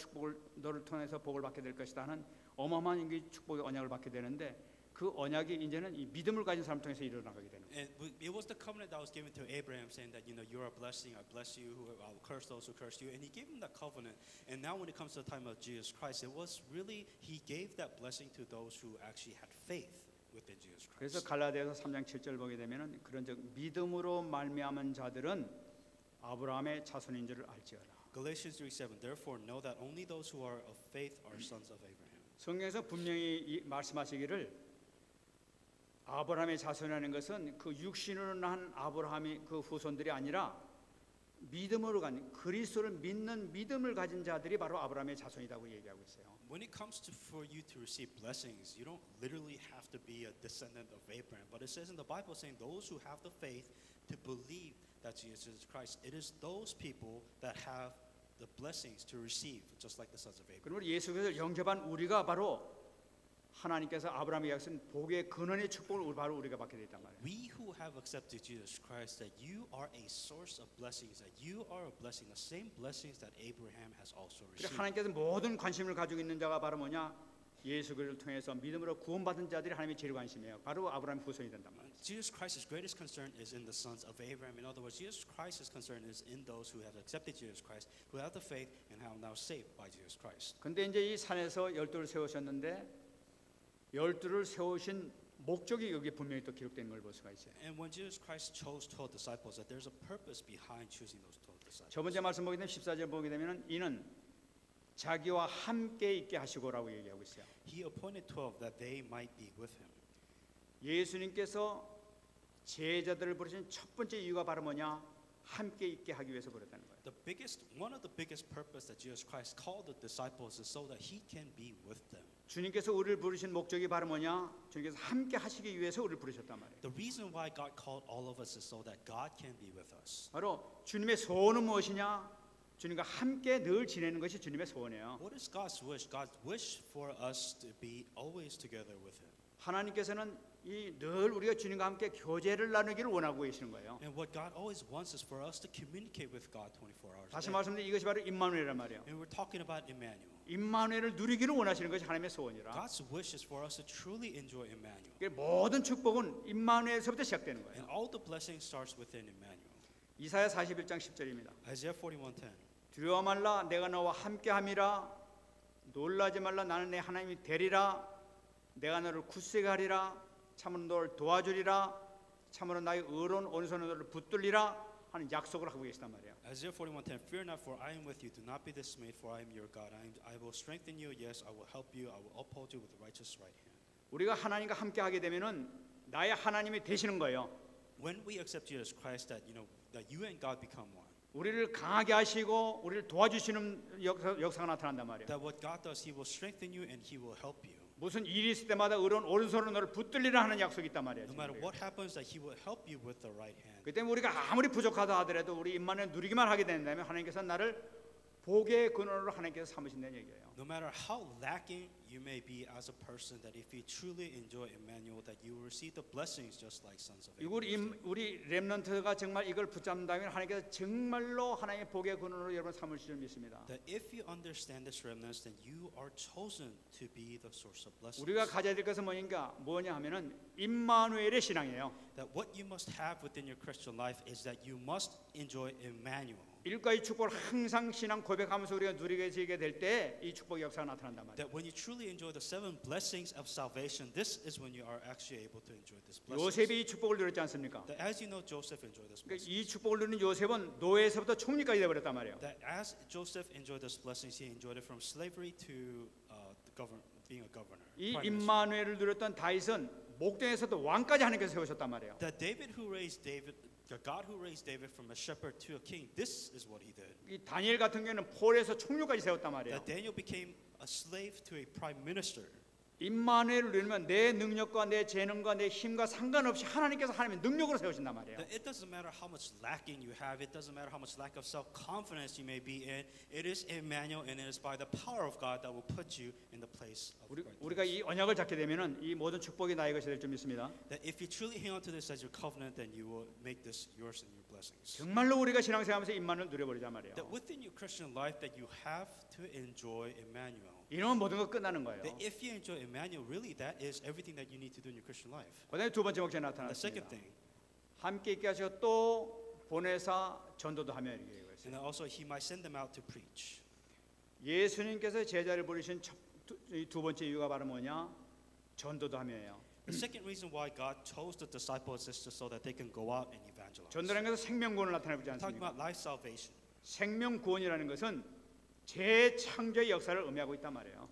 너를 통해서 복을 받게 될 것이다 하는 어마어마한 축복의 언약을 받게 되는데 그 언약이 이제는 이 믿음을 가진 사람 통해서 일어나가게 되는 거예요. And it was the covenant that was given to Abraham, saying that you're a blessing, I bless you, I will curse those who curse you, and he gave him that covenant. And now when it comes to the time of Jesus Christ, it was really he gave that blessing to those who actually had faith within Jesus Christ. 그래서 갈라디아서 3장 7절 보게 되면은 그런즉 믿음으로 말미암은 자들은 아브라함의 자손인 줄을 알지어라. Galatians 3:7. Therefore know that only those who are of faith are sons of Abraham. 성경에서 분명히 말씀하시기를 아브라함의 자손이라는 것은 그 육신으로 난 아브라함의 그 후손들이 아니라 믿음으로 간 그리스도를 믿는 믿음을 가진 자들이 바로 아브라함의 자손이라고 얘기하고 있어요. When it comes for you to receive blessings, you don't literally have to be a descendant of Abraham, but it says in the Bible saying those who have the faith to believe that Jesus is Christ, it is those people that have the blessings to receive, just like the sons of Abraham. 그러므로 예수께서 영접한 우리가 바로 하나님께서 아브라함에게 약속한 복의 근원의 축복을 바로 우리가 받게 됐단 말이에요. We who have accepted Jesus Christ, that you are a source of blessings, that you are a blessing, the same blessings that Abraham has also 그래서 received. 하나님께서 모든 관심을 가지고 있는 자가 바로 뭐냐? 예수 그리스도를 통해서 믿음으로 구원받은 자들이 하나님의 제일 관심이에요. 바로 아브라함의 후손이 된단 말이에요. Jesus Christ's greatest concern is in the sons of Abraham. In other words, Jesus Christ's concern is in those who have accepted Jesus Christ, who have the faith, and are now saved by Jesus Christ. 근데 이제 이 산에서 12를 세우셨는데 12를 세우신 목적이 여기 분명히 또 기록된 걸 볼 수가 있어요. And when Jesus Christ chose 12 disciples, that there's a purpose behind choosing those 12 disciples. 첫 번째 말씀 보게 되면 14절 보게 되면 이는 자기와 함께 있게 하시고라고 얘기하고 있어요. He appointed 12 that they might be with him. 예수님께서 제자들을 부르신 첫 번째 이유가 바로 뭐냐? 함께 있게 하기 위해서 부르다는 거예요. One of the biggest purpose that Jesus Christ called the disciples is so that he can be with them. 주님께서 우리를 부르신 목적이 바로 뭐냐? 주님께서 함께 하시기 위해서 우리를 부르셨단 말이에요. The reason why God called all of us is so that God can be with us. 바로 주님의 소원은 무엇이냐? 주님과 함께 늘 지내는 것이 주님의 소원이에요. What is God's wish? God's wish for us to be always together with him. 하나님께서는 늘 우리가 주님과 함께 교제를 나누기를 원하고 계시는 거예요. And what God always wants is for us to communicate with God 24 hours a 다시 day. 말씀드리면 이것이 바로 임마누엘이란 말이에요. And we're talking about Emmanuel. 임마누엘을 누리기를 원하시는 것이 하나님의 소원이라. God's wish is for us to truly enjoy Emmanuel. 모든 축복은 임마누엘에서부터 시작되는 거예요. And all the blessing starts within Emmanuel. 이사야 41장 10절입니다. Isaiah 41:10. 두려워 말라 내가 너와 함께함이라 놀라지 말라 나는 내 하나님이 되리라 내가 너를 굳세게 하리라 참으로 너를 도와주리라 참으로 나의 의로운 오른손으로 너를 붙들리라 하는 약속을 하고 계시단 말이에요. Isaiah 41:10. Fear not, for I am with you. Do not be dismayed, for I am your God. I will strengthen you. Yes, I will help you. I will uphold you with righteous right hand. 우리가 하나님과 함께 하게 되면은 나의 하나님이 되시는 거예요. When we accept Jesus Christ, that that you and God become one. 우리를 강하게 하시고 우리를 도와주시는 역사가 나타난단 말이에요. That what God does, He will strengthen you and He will help you. 무슨 일이 있을 때마다 오른손으로 너를 붙들리라 하는 약속이 있단 말이에요. No matter what happens, that He will help you with the right hand. 그 때문에 우리가 아무리 부족하다 하더라도 우리 입만을 누리기만 하게 된다면 하나님께서 나를 복의 근원으로 하나님께서 삼으신다는 얘기예요. No matter how lacking you may be as a person, that if you truly enjoy Emmanuel, that you will receive the blessings just like sons of Abraham. 우리 렘넌트가 정말 이걸 붙잡는다면 하나님께서 정말로 하나님의 복의 근원으로 여러분 삼으실 줄 믿습니다. That if you understand this remnants, then you are chosen to be the source of blessings. 우리가 가져야 될 것은 뭐냐 하면은 임마누엘의 신앙이에요. That what you must have within your Christian life is that you must enjoy Emmanuel. 일과의 축복을 항상 신앙 고백하면서 우리가 누리게 될 때 이 축복의 역사가 나타난단 말이에요. That when you truly enjoy the 7 blessings of salvation, this is when you are actually able to enjoy this blessings. 요셉이 이 축복을 누렸지 않습니까? That as you know, Joseph enjoyed this 그러니까 blessing. 이 축복을 누린 요셉은 노예에서부터 총리까지 되어버렸단 말이에요. That as Joseph enjoyed this blessings, he enjoyed it from slavery to being a governor. 이 prime minister. 임마누엘을 누렸던 다윗은 목동에서도 왕까지 하나님께서 세우셨단 말이에요. That David who raised David, the God who raised David from a shepherd to a king, this is what he did. 이 다니엘 같은 경우는 폴에서 총리까지 세웠단 말이에요. That Daniel became a slave to a prime minister. 임마누엘을 누리면 내 능력과 내 재능과 내 힘과 상관없이 하나님께서 하나님의 능력으로 세우신단 말이에요. That it doesn't matter how much lacking you have, it doesn't matter how much lack of self-confidence you may be in. It is Emmanuel, and it is by the power of God that will put you in the place of greatness. 우리가 이 언약을 잡게 되면은 이 모든 축복이 나의 것이 될 줄 믿습니다. That if you truly hang on to this as your covenant, then you will make this yours and your blessings. 정말로 우리가 신앙생활하면서 임마누엘 누려버리자 말이에요. That within your Christian life, that you have to enjoy Emmanuel. 이러면 모든 거 끝나는 거예요. That if you enjoy Emmanuel, really that is everything that you need to do in your Christian life. 그다음에 두 번째 목적이 And the second 나타났습니다. thing, 함께 있게 하시고 또 보내사 전도도 하며 이렇게 얘기했어요. and then also He might send them out to preach. 예수님께서 제자를 부르신 두 번째 이유가 바로 뭐냐? 전도도 하며예요. The second reason why God chose the disciples is just so that they can go out and evangelize. 전도라는 것은 생명구원을 나타내지 Talking 않습니까? about life salvation. 생명구원이라는 것은 재창조의 역사를 의미하고 있단 말이에요.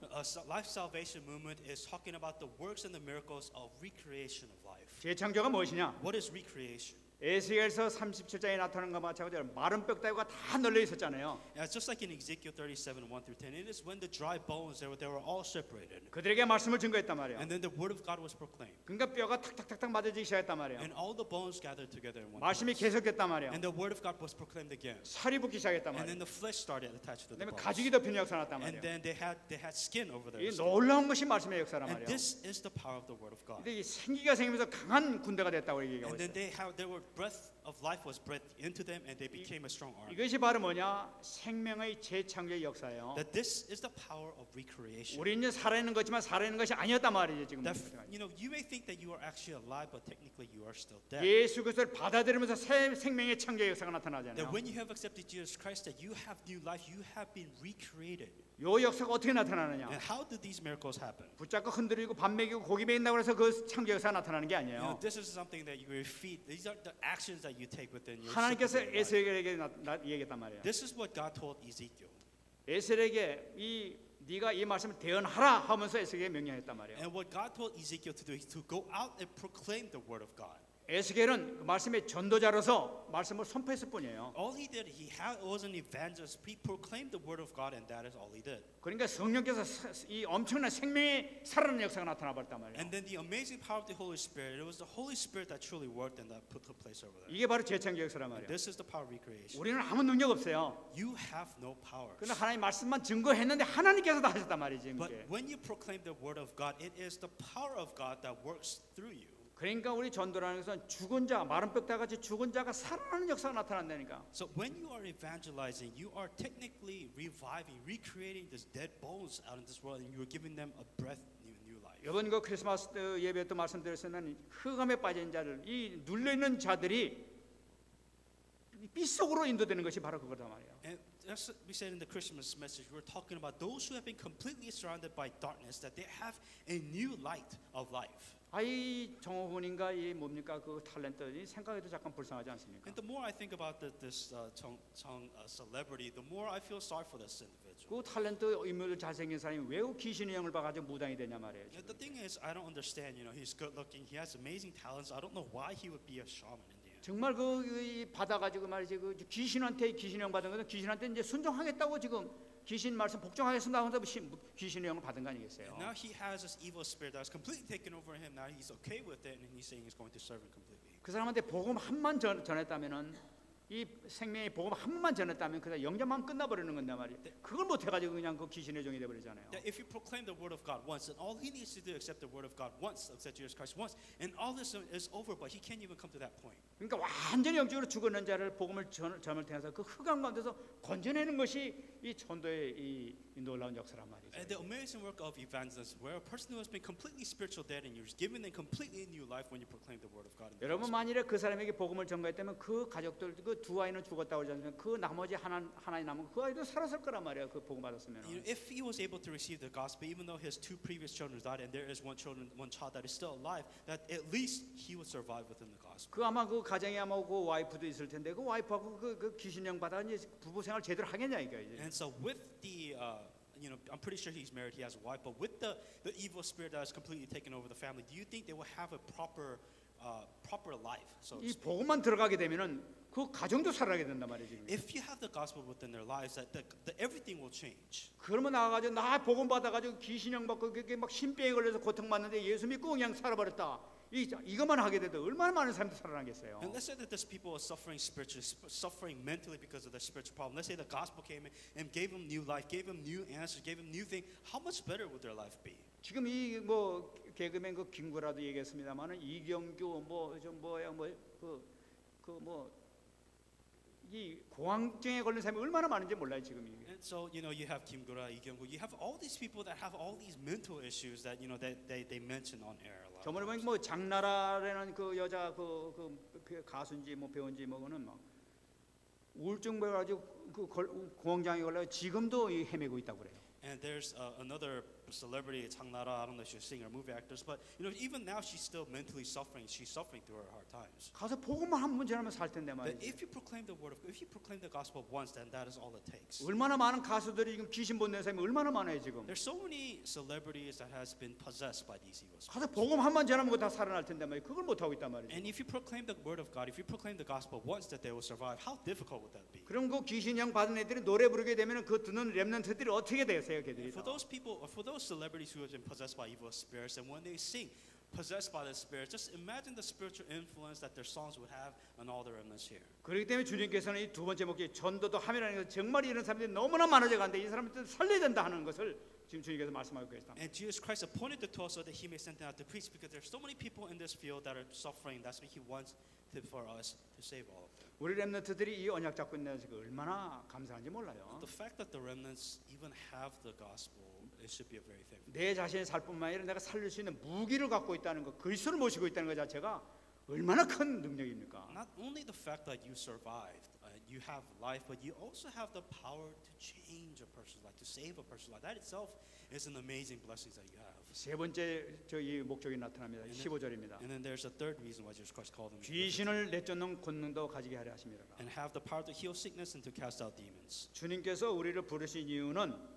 Life salvation movement is talking about the works and the miracles of recreation of life. 재창조가 무엇이냐? What is recreation? 에스겔서 37장에 나타나는 것과 마찬가지로 마른 뼈다귀가 다 널려 있었잖아요. Yeah, it's just like in Ezekiel 37, 1 through 10. It is when the dry bones, they were all separated. 그들에게 말씀을 증거했단 말이에요. And then the word of God was proclaimed. 그러니까 뼈가 탁탁탁탁 맞아지기 시작했단 말이에요. And all the bones gathered together in one 말씀이 place. 계속됐단 말이에요. And the word of God was proclaimed again. 살이 붙기 시작했단 And then 말이에요. the flesh started attached to the 그다음에 bones. 가죽이 덮이는 역사가 났단 And 말이에요. then they had skin over their 이 skin. 놀라운 것이 말씀의 역사란 And 말이에요. this is the power of the word of God. 근데 이 생기가 생기면서 강한 군대가 됐다고 얘기하고 And then 있어요. there were breath of life was breathed into them, and they became a strong army. 이것이 바로 뭐냐? 생명의 재창조의 역사예요. That this is the power of recreation. 우리는 살아있는 거지만 살아있는 것이 아니었단 말이죠 지금. That you may think that you are actually alive, but technically you are still dead. 예수 그리스도를 받아들이면서 새 생명의 창조의 역사가 나타나잖아요. That when you have accepted Jesus Christ, that you have new life, you have been recreated. 요 역사가 어떻게 나타나느냐? And how do these miracles happen? 붙잡고 흔들리고 밥 먹이고 고기 먹인다고 해서 그 창조 역사가 나타나는 게 You know, 아니에요. this is something that you feed. These are the actions that you take within your 하나님께서 life. 에스겔에게 얘기했단 말이에요. This is what God told Ezekiel. 에스겔에게 네가 이 말씀을 대언하라 하면서 에스겔에게 명령했단 말이에요. And what God told Ezekiel to do is to go out and proclaim the word of God. 에스겔은 그 말씀의 전도자로서 말씀을 선포했을 뿐이에요. All he did, was an evangelist. He proclaimed the word of God, and that is all he did. 그러니까 성령께서 이 엄청난 생명의 살아나는 역사가 나타나 버렸단 말이에요. And then the amazing power of the Holy Spirit, it was the Holy Spirit that truly worked and that took place over there. 이게 바로 재창조 역사란 말이에요. This is the power of recreation. 우리는 아무 능력 없어요. You have no power. 그러나 하나님 말씀만 증거했는데 하나님께서 다 하셨단 말이지. But 이게. when you proclaim the word of God, it is the power of God that works through you. 그러니까 우리 전도라는 것은 죽은 자, 마른 뼈다 같이 죽은 자가 살아나는 역사가 나타난다니까. So when you are evangelizing, you are technically reviving, recreating these dead bones out in this world, and you are giving them a breath, new life. 이번 그 크리스마스 예배 때 말씀드렸었는 흑암에 빠진 자들, 이 눌려 있는 자들이 삐속으로 인도되는 것이 바로 그거다 말이에요. And as we said in the Christmas message, we're talking about those who have been completely surrounded by darkness, that they have a new light of life. 아이 정호군인가 이 뭡니까 그 탤런트 이 생각해도 잠깐 불쌍하지 않습니까? And the more I think about this Chung celebrity, the more I feel sorry for this individual. 그 탤런트 인물들 잘생긴 사람이 왜 귀신의 영을 봐가지고 무당이 되냐 말이에요. And the thing is, I don't understand. You know, he's good looking, he has amazing talents. I don't know why he would be a shaman in the end. 정말 그 받아가지고 말이지 그 귀신한테 귀신의 영 받은 것은 귀신한테 이제 순종하겠다고 지금 귀신 말씀 복종하겠습니다 하면서 귀신의 영을 받은 거 아니겠어요? And now he has this evil spirit that has completely taken over him. Now he's okay with it, and he's saying he's going to serve him completely. 그 사람한테 복음 한만 전했다면은 이 생명의 복음 한만 전했다면 그냥 영접만 끝나버리는 건데 말이에요. 그걸 못 해가지고 그냥 그 귀신의 종이 돼버리잖아요. That if you proclaim the word of God once, then all he needs to do is accept the word of God once, accept Jesus Christ once, and all this is over. But he can't even come to that point. 그러니까 완전히 영적으로 죽었는 자를 복음을 전을 통해서 그 흑암 가운데서 건져내는 것이 이 전도의 이 놀라운 역사란 말이죠. And the amazing work of evangelism, where a person who has been completely spiritual dead and you're given them completely new life when you proclaim the word of God. 여러분 만일에 그 사람에게 복음을 전가했다면 그 가족들 그 두 아이는 죽었다고 그러지 않습니까? 그 나머지 하나이 남은 그 아이도 살았을 거란 말이에요. 그 복음 받았으면. You know, if he was able to receive the gospel, even though his two previous children died, and there is one child that is still alive, that at least he would survive within the gospel. 그 아마 그 가정에 아마 그 와이프도 있을 텐데 그 와이프하고 그 귀신령 받아 이제 부부 생활 제대로 하겠냐 이거 이제. And so with the you know, I'm pretty sure he's married, he has a wife, but with the evil spirit that has completely taken over the family, do you think they will have a proper life? So to 이 speak? 복음만 들어가게 되면은 그 가정도 살아가게 된단 말이에요 지금. If you have the gospel within their lives, that everything will change. 그러면 나가가지고 나 복음 받아가지고 귀신형 받고 그게 막 신병에 걸려서 고통받는데 예수 믿고 그냥 살아버렸다. 이것만 하게 돼도 얼마나 많은 사람들이 살아나겠어요. And let's say that these people are suffering spiritually, suffering mentally because of their spiritual problem. Let's say the gospel came in and gave them new life, gave them new answers, gave them new thing. How much better would their life be? 지금 이 뭐 개그맨 그 김구라도 얘기했습니다만은 이경규 뭐 좀 뭐야 이 공황증에 걸린 사람이 얼마나 많은지 몰라요 지금 이게. And so you know you have Kim Gura, Lee Kyung-gu, you have all these people that have all these mental issues that you know that they mention on air a lot. 저번에 보니까 뭐 장나라라는 그 여자 그 가수인지 뭐 배우인지 뭐는 막 우울증 걸려가지고 그 공황장애 걸려 지금도 헤매고 있다고 그래요. And there's another celebrity, Chang Nara. I don't know if she's a singer or movie actress, but you know, even now she's still mentally suffering. She's suffering through her hard times. 가서 복음만 한 번 전하면 살 텐데 But 말이지. if you proclaim the word of, if you proclaim the gospel once, then that is all it takes. 얼마나 많은 가수들이 지금 귀신 본는 사람이 얼마나 많아요 지금. There's so many celebrities that has been possessed by these evil spirits. 가서 복음 한 번 전하면 그거 다 살아날 텐데 말이지. 그걸 못 하고 있단 말이지. And if you proclaim the word of God, if you proclaim the gospel once, that they will survive. How difficult would that be? 그럼 그 귀신형 받은 애들이 노래 부르게 되면 그 듣는 렘넌트들이 어떻게 되겠어요, 걔들이? For those people, or for those celebrities who have been possessed by evil spirits, and when they sing possessed by the spirit, just imagine the spiritual influence that their songs would have on all the remnants here. 그렇기 때문에 주님께서는 이 두 번째 목적 전도도 하면이라는 것 정말 이런 사람들이 너무나 많아져 가는데 이 사람들 살려야 된다 하는 것을 지금 주님께서 말씀하고 계십니다. And Jesus Christ appointed the 12 so that He may send them out to preach, because there's so many people in this field that are suffering. That's what He wants for us to save all of them. 우리 렘넌트들이 이 언약 잡고 있는 것이 얼마나 감사한지 몰라요. The fact that the remnants even have the gospel, it should be a very thankful. 내 자신이 살 뿐만 아니라 내가 살릴 수 있는 무기를 갖고 있다는 것, 그리스도를 모시고 있다는 것 자체가 얼마나 큰 능력입니까? Not only the fact that you survived, you have life, but you also have the power to change a person's life, to save a person's life. That itself is an amazing blessing that you have. 세 번째 저희 목적이 나타납니다. 15절입니다. And then there's a third reason why Jesus Christ called them. 귀신을 내쫓는 권능도 가지게 하려 하심이라. And have the power to heal sickness and to cast out demons. 주님께서 우리를 부르신 이유는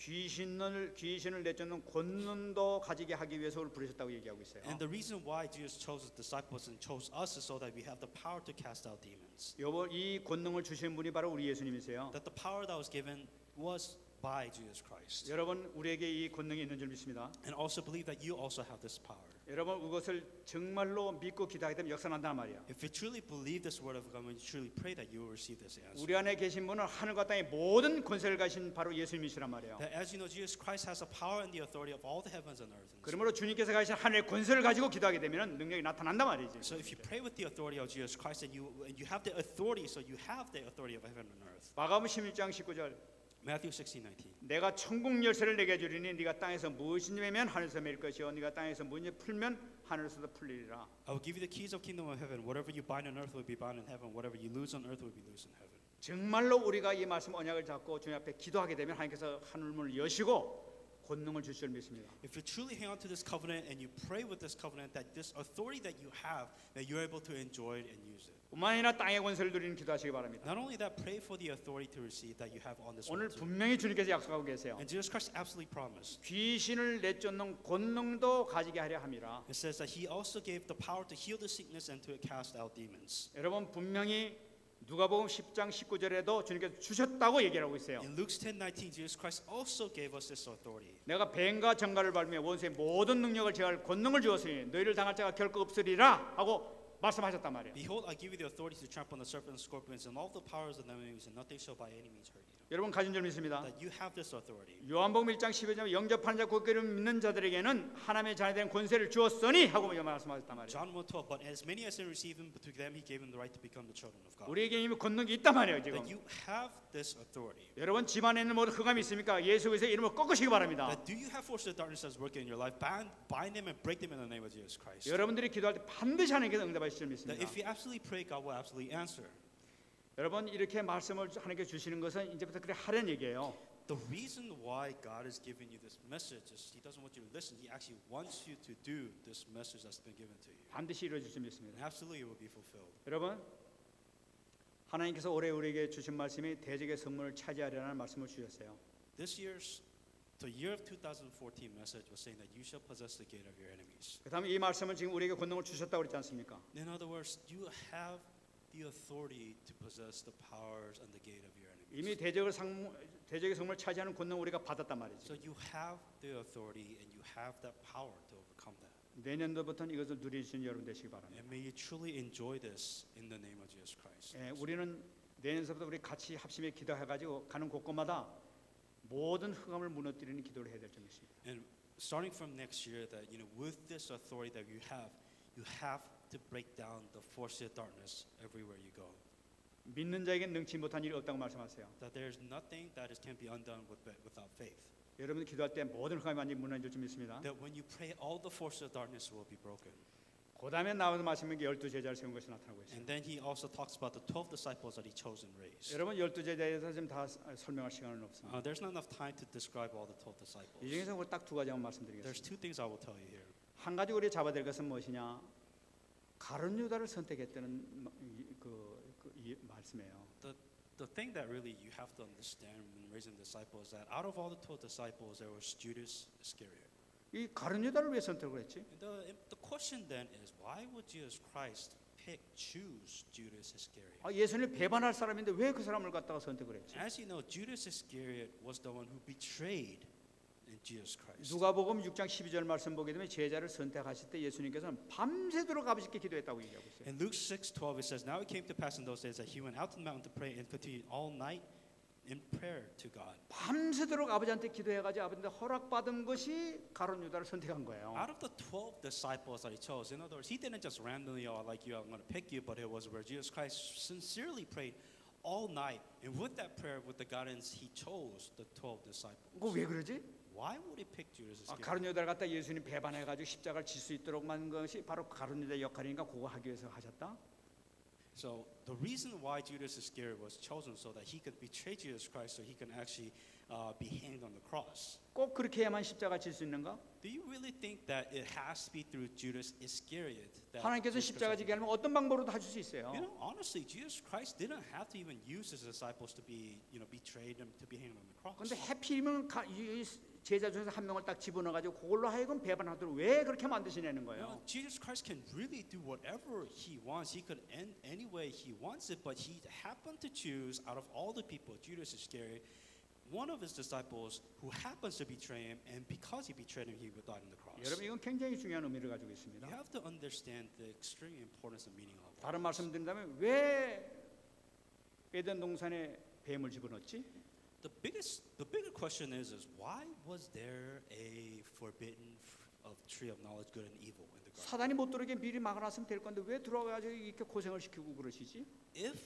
귀신을 내쫓는 권능도 가지게 하기 위해서 우리를 부르셨다고 얘기하고 있어요. And the reason why Jesus chose His disciples and chose us is so that we have the power to cast out demons. 이 권능을 주신 분이 바로 우리 예수님이세요. That the power that was given was by Jesus Christ. 여러분 우리에게 이 권능이 있는 줄 믿습니다. And also believe that you also have this power. 여러분 이것을 정말로 믿고 기도하게 되면 역사난단 말이야. If you truly believe this word of God, when you truly pray that you will receive this answer. 우리 안에 계신 분은 하늘과 땅의 모든 권세를 가신 바로 예수님이시란 말이에요. That as you know, Jesus Christ has the power and the authority of all the heavens and earth. 그러므로 주님께서 가신 하늘의 권세를 가지고 기도하게 되면 능력이 나타난단 말이지. So if you pray with the authority of Jesus Christ and you have the authority, so you have the authority of heaven and earth. 마가복음 16장 19절. Matthew 16:19. 내가 천국 열쇠를 내게 주리니 네가 땅에서 무엇이 매면 하늘에서 매일 것이요 네가 땅에서 무엇이 풀면 하늘에서도 풀리리라. I will give you the keys of kingdom of heaven. Whatever you bind on earth will be bound in heaven. Whatever you loose on earth will be loosed in heaven. 정말로 우리가 이 말씀 언약을 잡고 주님 앞에 기도하게 되면 하나님께서 하늘문을 여시고 권능을 주실 줄 믿습니다. If you truly hang on to this covenant and you pray with this covenant, that this authority that you have, that you're able to enjoy it and use it. 뿐만 아니라 땅의 권세를 누리는 기도하시기 바랍니다. Not only that, pray for the authority to receive that you have on this 오늘 earth. 분명히 주님께서 약속하고 계세요. And Jesus Christ absolutely promised. 귀신을 내쫓는 권능도 가지게 하려 함이라. It says that He also gave the power to heal the sickness and to cast out demons. 여러분 분명히 누가복음 10장 19절에도 주님께서 주셨다고 얘기를 하고 있어요. In Luke 10:19, Jesus Christ also gave us this authority. 내가 뱀과 정갈을 밟으며 원수의 모든 능력을 제할 권능을 주었으니 너희를 당할 자가 결코 없으리라 하고 말씀하셨단 말이에요. Behold, I give you the authority to trample on the serpents and scorpions and all the powers of the enemies, and nothing shall by any means hurt you. 여러분 가진 줄 믿습니다. That you have this authority. 요한복음 1장 12절 영접하는 자 곧 그를 믿는 자들에게는 하나님의 자녀 된 권세를 주었으니 하고 말씀하셨단 말이에요. John 1:12. But as many as receive him, to them he gave them the right to become the children of God. 우리에게 이미 권능이 있단 말이에요 지금. That you have this authority. 여러분 집안에 있는 모든 흑암이 있습니까? 예수 그리스도의 이름으로 꺾으시기 바랍니다. That do you have forces of darkness that's working in your life? Bind them and break them in the name of Jesus Christ. 여러분들이 기도할 때 반드시 하나님께서 응답하실 줄 믿습니다. That if you absolutely pray, God will absolutely answer. 여러분 이렇게 말씀을 하나님께 주시는 것은 이제부터 그래 하려는 얘기예요. The reason why God is giving you this message is He doesn't want you to listen. He actually wants you to do this message that's been given to you. 반드시 이루어질 줄 And 믿습니다. absolutely it will be fulfilled. 여러분 하나님께서 올해 우리에게 주신 말씀이 대적의 성문을 차지하려는 말씀을 주셨어요. The year of 2014 message was saying that you shall possess the gate of your enemies. 그다음에 이 말씀은 지금 우리에게 권능을 주셨다고 그랬지 않습니까? In other words, you have the authority to possess the powers and the gate of your enemies. 이미 대적의 성문을 차지하는 권능을 우리가 받았단 말이죠. So you have the authority and you have that power to overcome that. 내년도부터는 이것을 누리시는 여러분 되시기 바랍니다. And may you truly enjoy this in the name of Jesus Christ. 우리는 내년서부터 우리 같이 합심해 기도해가지고 가는 곳곳마다 모든 흑암을 무너뜨리는 기도를 해야 될 줄 믿습니다. And starting from next year, that with this authority that you have to break down the forces of darkness everywhere you go. 믿는 자에게는 능치 못한 일이 없다고 말씀하세요. That there's nothing that can be undone without faith. 여러분 기도할 때 모든 흑암이 완전히 무너질 줄 믿습니다. That when you pray, all the forces of darkness will be broken. 그 다음에 나와서 말씀인 게 12제자를 세운 것이 나타나고 있어요. And then he also talks about the 12 disciples that he chose and raised. 여러분 12제자에 대해서 지금 다 설명할 시간은 없습니다. There's not enough time to describe all the 12 disciples. 이 중에서 딱 두 가지만 There's 말씀드리겠습니다. two things I will tell you here. 한 가지 우리 잡아야 될 것은 무엇이냐? 가룟 유다를 선택했다는 이 말씀이에요. The thing that really you have to understand when raising disciples is that out of all the 12 disciples, there was Judas Iscariot. 이 가룟 유다를 왜 선택을 했지? And the question then is, why would Jesus Christ choose Judas Iscariot? 예수님을 배반할 사람인데 왜 그 사람을 갖다가 선택을 했지? As you know, Judas Iscariot was the one who betrayed Jesus Christ. 누가복음 6장 12절 말씀 보게 되면 제자를 선택하실 때 예수님께서는 밤새도록 아버지께 기도했다고 얘기하고 있어요. In Luke 6:12 it says, "Now it came to pass in those days that he went out to the mountain to pray and continued all night in prayer to God." 밤새도록 아버지한테 기도해가지고 아버지한테 허락받은 것이 가룟 유다를 선택한 거예요. Out of the 12 disciples that he chose, in other words, he didn't just randomly, like you, I'm going to pick you, but it was where Jesus Christ sincerely prayed all night, and with that prayer, with the guidance, he chose the 12 disciples. 그거 왜 그러지? Why would he pick Judas Iscariot? 가룟 유다를 갖다 예수님 배반해가지고 십자가를 질 수 있도록 만든 것이 바로 가룟 유다의 역할이니까 그거 하기 위해서 하셨다. So the reason why Judas Iscariot was chosen so that he could betray Jesus Christ, so he can actually be hanged on the cross. 꼭 그렇게 해야만 십자가 질 수 있는가? Do you really think that it has to be through Judas Iscariot? That 하나님께서 Jesus 십자가 Christ- 지게 하면 어떤 방법으로도 하실 수 있어요. honestly, Jesus Christ didn't have to even use his disciples to be, betrayed them to be hanged on the cross. 그런데 해필이면 이 제자 중에서 한 명을 딱 집어넣어가지고 그걸로 하여금 배반하도록 왜 그렇게 만드시냐는 거예요. Jesus Christ can really do whatever he wants. He could end any way he wants it, but he happened to choose out of all the people, Judas Iscariot, one of his disciples who happens to betray him, and because he betrayed him, he would die on the cross. 여러분 이건 굉장히 중요한 의미를 가지고 있습니다. You have to understand the extreme importance and meaning of it. 다른 말씀 드린다면 왜 에덴 동산에 뱀을 집어넣었지? The bigger question is why was there a forbidden of tree of knowledge, good and evil in the garden? 사단이 못 들어오게 미리 막아놨으면 될 건데 왜 들어가가지고 이렇게 고생을 시키고 그러시지? If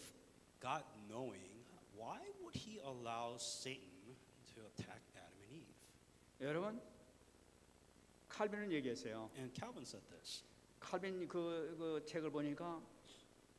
God knowing, why would He allow Satan to attack Adam and Eve? 여러분 칼빈은 얘기했어요. And Calvin said this. 칼빈 그 책을 보니까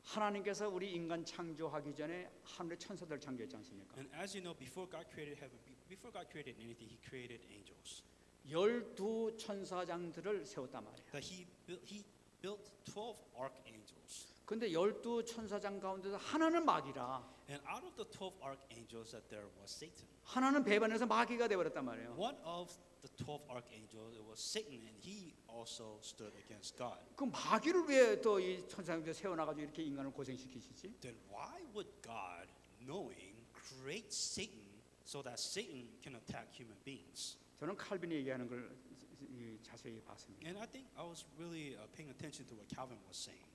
하나님께서 우리 인간 창조하기 전에 하늘의 천사들 창조했지 않습니까? And as you know, before God created heaven, before God created anything, He created angels. 12 천사장들을 세웠단 말이에요. That He built 12 archangels. 근데 12 천사장 가운데서 하나는 마귀라. And out of the 12 archangels that there was Satan. 하나는 배반해서 마귀가 되어버렸단 말이에요. One of the 12 archangels, it was Satan, and he also stood against God. 그 마귀를 왜 또 이 천상에서 세워놔가지고 이렇게 인간을 고생시키시지? Then why would God, knowing, create Satan so that Satan can attack human beings? 저는 칼빈이 얘기하는 걸 자세히 봤습니다. And I think I was really paying attention to what Calvin was saying.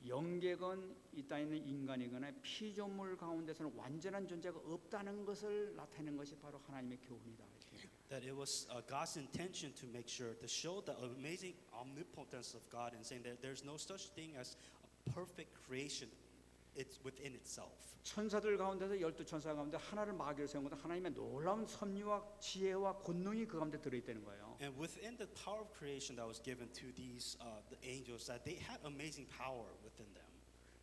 영계건 이 땅에 있는 인간이거나 피조물 가운데서는 완전한 존재가 없다는 것을 나타내는 것이 바로 하나님의 교훈이다. That it was God's intention to make sure to show the amazing omnipotence of God and saying that there's no such thing as a perfect creation. It's within itself. 천사들 가운데서 12천사 가운데 하나를 마귀로 세운 것은 하나님의 놀라운 섭리와 지혜와 권능이 그 가운데 들어있다는 거예요. And within the power of creation that was given to these the angels, that they had amazing power within them.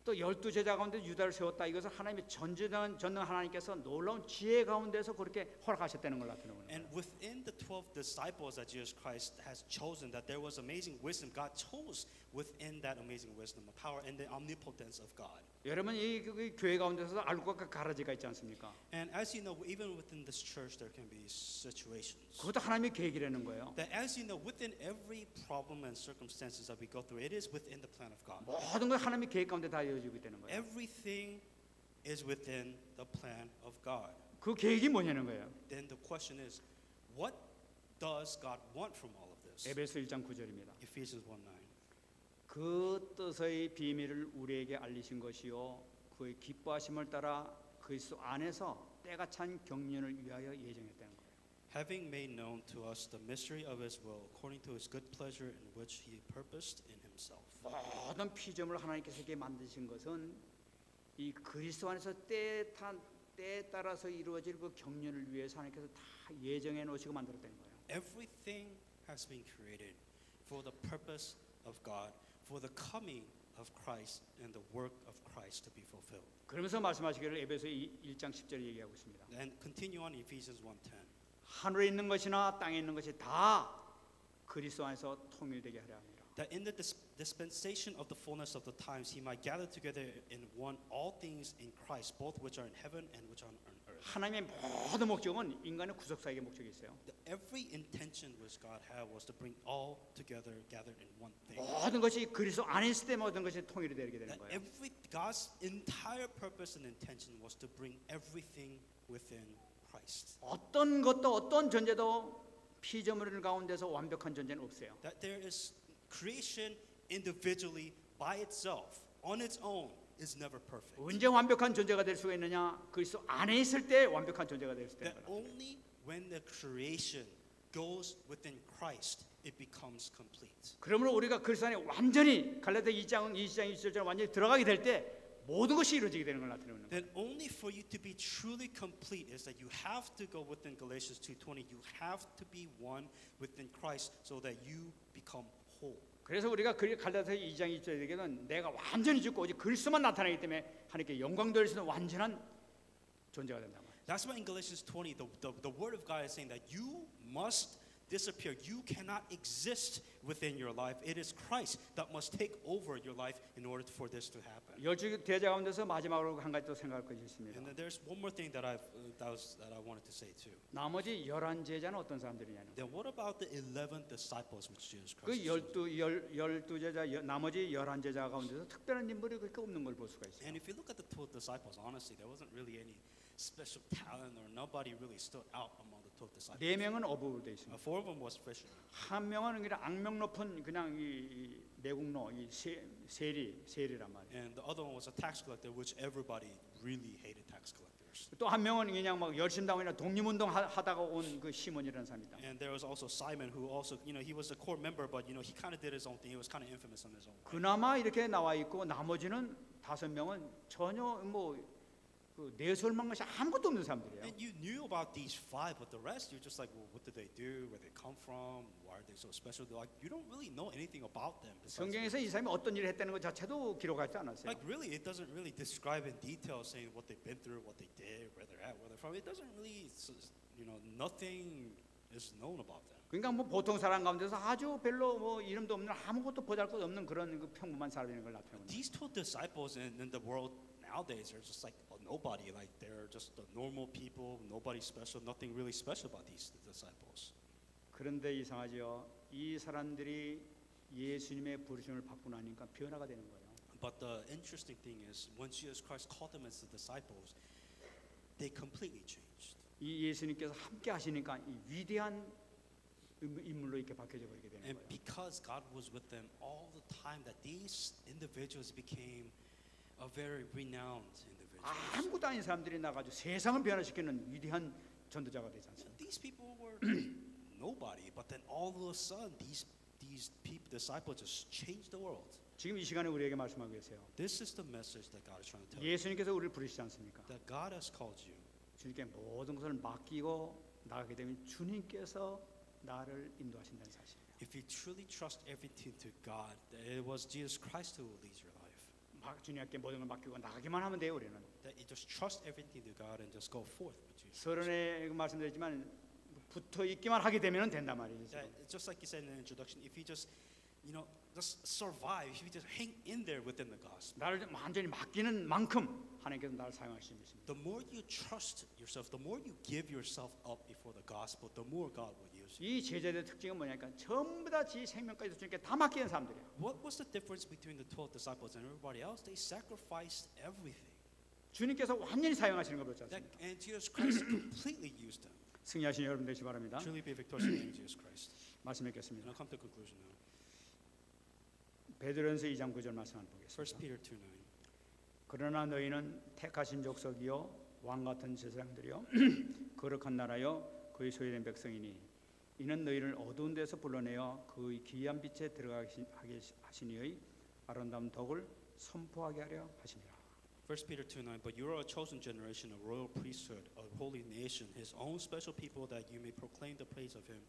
또 12제자 가운데 유다를 세웠다. 이것은 하나님의 전능 하나님께서 놀라운 지혜 가운데서 그렇게 허락하셨다는 걸 나타내는 거예요. And within the 12 disciples that Jesus Christ has chosen, that there was amazing wisdom. God chose within that amazing wisdom, the power and the omnipotence of God. 여러분 이 교회 가운데서 알곡과 가라지가 있지 않습니까? And as you know, even within this church, there can be situations. 그것도 하나님의 계획이라는 거예요. That as you know, within every problem and circumstances that we go through, it is within the plan of God. 모든 것 하나님의 계획 가운데 다 이루어지고 있다는 거예요. Everything is within the plan of God. 그 계획이 뭐냐는 거예요. Then the question is, what does God want from all of this? 에베소 1장 9절입니다. Ephesians 1:9. 그 뜻의 비밀을 우리에게 알리신 것이요 그의 기뻐하심을 따라 그리스도 안에서 때가 찬 경륜을 위하여 예정했다는 거예요. Having made known to us the mystery of His will, according to His good pleasure in which He purposed in Himself. 모든 피조물을 하나님께서 이렇게 만드신 것은 이 그리스도 안에서 때에 따라서 이루어질 그 경륜을 위해서 하나님께서 다 예정해 놓으시고 만들었다는 거예요. Everything has been created for the purpose of God, for the coming of Christ and the work of Christ to be fulfilled. 그러면서 말씀하시기를 에베소 1장 10절에 얘기하고 있습니다. And continue on Ephesians 1:10. 하늘에 있는 것이나 땅에 있는 것이 다 그리스도 안에서 통일되게 하려 합니다. That in the dispensation of the fullness of the times He might gather together in one all things in Christ, both which are in heaven and which are on earth. 하나님의 모든 목적은 인간의 구속사역의 목적이 있어요. Every intention which God had was to bring all together, gathered in one thing. 모든 것이 그리스도 안에 있을 때 모든 것이 통일이 되게 되는 That 거예요. God's entire purpose and intention was to bring everything within Christ. 어떤 것도 어떤 존재도 피조물 가운데서 완벽한 존재는 없어요. That there is creation individually by itself, on its own, is never perfect. 언제 완벽한 존재가 될 수가 있느냐? 그리스도 안에 있을 때 완벽한 존재가 될 수 있는 That 거예요. only when the creation goes within Christ, it becomes complete. 그러므로 우리가 그리스도 안에 완전히 갈라디아 2장 20절처럼 완전히 들어가게 될 때 모든 것이 이루어지게 되는 걸 나타내는 거예요. Then only for you to be truly complete is that you have to go within Galatians 2:20. You have to be one within Christ so that you become whole. 그래서 우리가 갈라디아 2장 2절에게는 내가 완전히 죽고 오직 그리스도만 나타나기 때문에 하나님께 영광 돌릴 수 있는 완전한 존재가 된다 말이에요. That's why in Galatians 20, the word of God is saying that you must disappear. You cannot exist within your life. It is Christ that must take over your life in order for this to happen. 열두 대자 가운데서 마지막으로 한 가지 또 생각할 것이 있습니다. And then there's one more thing that I wanted to say too. 나머지 11 제자는 어떤 사람들이냐는 Then what about the 11 disciples which Jesus 그 Christ chose? 열두 제자 나머지 11 제자 가운데서 특별한 인물이 그렇게 없는 걸 볼 수가 있어요. And if you look at the 12 disciples, honestly, there wasn't really any special talent or nobody really stood out among the 12 disciples. 네 명은 어부로 돼 있습니다. 4 of them was fishermen. 한 명은 그냥 악명 높은 그냥 이 내국노 이 세리란 말이에요. And the other one was a tax collector, which everybody really hated tax collectors. 또 한 명은 그냥 막 열심당원이나 독립운동 하다가 온 그 시몬이라는 사람이다. And there was also Simon, who also, he was a core member, but he kind of did his own thing. He was kind of infamous on his own. 그나마 이렇게 나와 있고 나머지는 5명은 전혀 뭐 그 내설만 것이 아무것도 없는 사람들이에요. And you knew about these 5, but the rest, you're just like, well, what did they do? Where they come from? Why are they so special? Like, you don't really know anything about them. 성경에서 이 사람이 어떤 일을 했다는 것 자체도 기록하지 않았어요. Like, really, it doesn't really describe in detail saying what they've been through, what they did, where they're at, where they're from. It doesn't really, nothing is known about them. 그러니까 뭐 보통 사람 가운데서 아주 별로 뭐 이름도 없는 아무것도 보잘것 없는 그런 그 평범한 사람인 걸 나타내는 거예요. These 12 disciples in the world nowadays they're just like a nobody, like they're just the normal people, nobody special, nothing really special about these disciples. 그런데 이상하죠. 이 사람들이 예수님의 부르심을 받고 나니까 변화가 되는 거예요. But the interesting thing is, when Jesus Christ called them as the disciples, they completely changed. 이 예수님께서 함께 하시니까 이 위대한 인물로 이렇게 바뀌어져 버리게 되는 And 거예요. because God was with them all the time, that these individuals became a very renowned individuals. 아무것도 아닌 사람들이 나가지고 세상을 변화시키는 위대한 전도자가 되지 않습니까? These people were nobody, but then all of a sudden, these people, disciples, just changed the world. 지금 이 시간에 우리에게 말씀하고 계세요. This is the message that God is trying to tell you. 예수님께서 우리를 부르시지 않습니까? That God has called you. 주님께 모든 것을 맡기고 나가게 되면 주님께서 나를 인도하신다는 사실이에요. If you truly trust everything to God, that it was Jesus Christ who will lead your life. 막 주님께 모든 걸 맡기고 나가기만 하면 돼요. 우리는. That you just trust everything to God and just go forth with Jesus. 서론에 말씀드렸지만 붙어 있기만 하게 되면 된단 말이죠. That, just like you said in the introduction, if you just, just survive, if you just hang in there within the gospel. 나를 완전히 맡기는 만큼 하나님께서 나를 사용하실 수 있습니다. The more you trust yourself, the more you give yourself up before the gospel, the more God will use you. 이 제자들의 특징은 뭐냐니까 전부 다 지 생명까지 주님께 다 맡기는 사람들이에요. What was the difference between the 12 disciples and everybody else? They sacrificed everything. 주님께서 완전히 사용하시는 걸 보지 않습니까? And Jesus Christ completely used them. 승리하신 여러분 되시기 바랍니다. Truly be victorious in the name of Jesus Christ. 말씀 And 뵙겠습니다. I'll come to a conclusion now. 베드로전서 2장 9절 말씀 한번 1 보겠습니다. Peter 2:9. 그러나 너희는 택하신 족속이요 왕 같은 제사장들이요 거룩한 나라요 그의 소유된 백성이니 이는 너희를 어두운 데서 불러내어 그의 귀한 빛에 들어가게 하시니의 아름다운 덕을 선포하게 하려 하심이라. 1 Peter 2:9. But you are a chosen generation, a royal priesthood, a holy nation, His own special people, that you may proclaim the praise of Him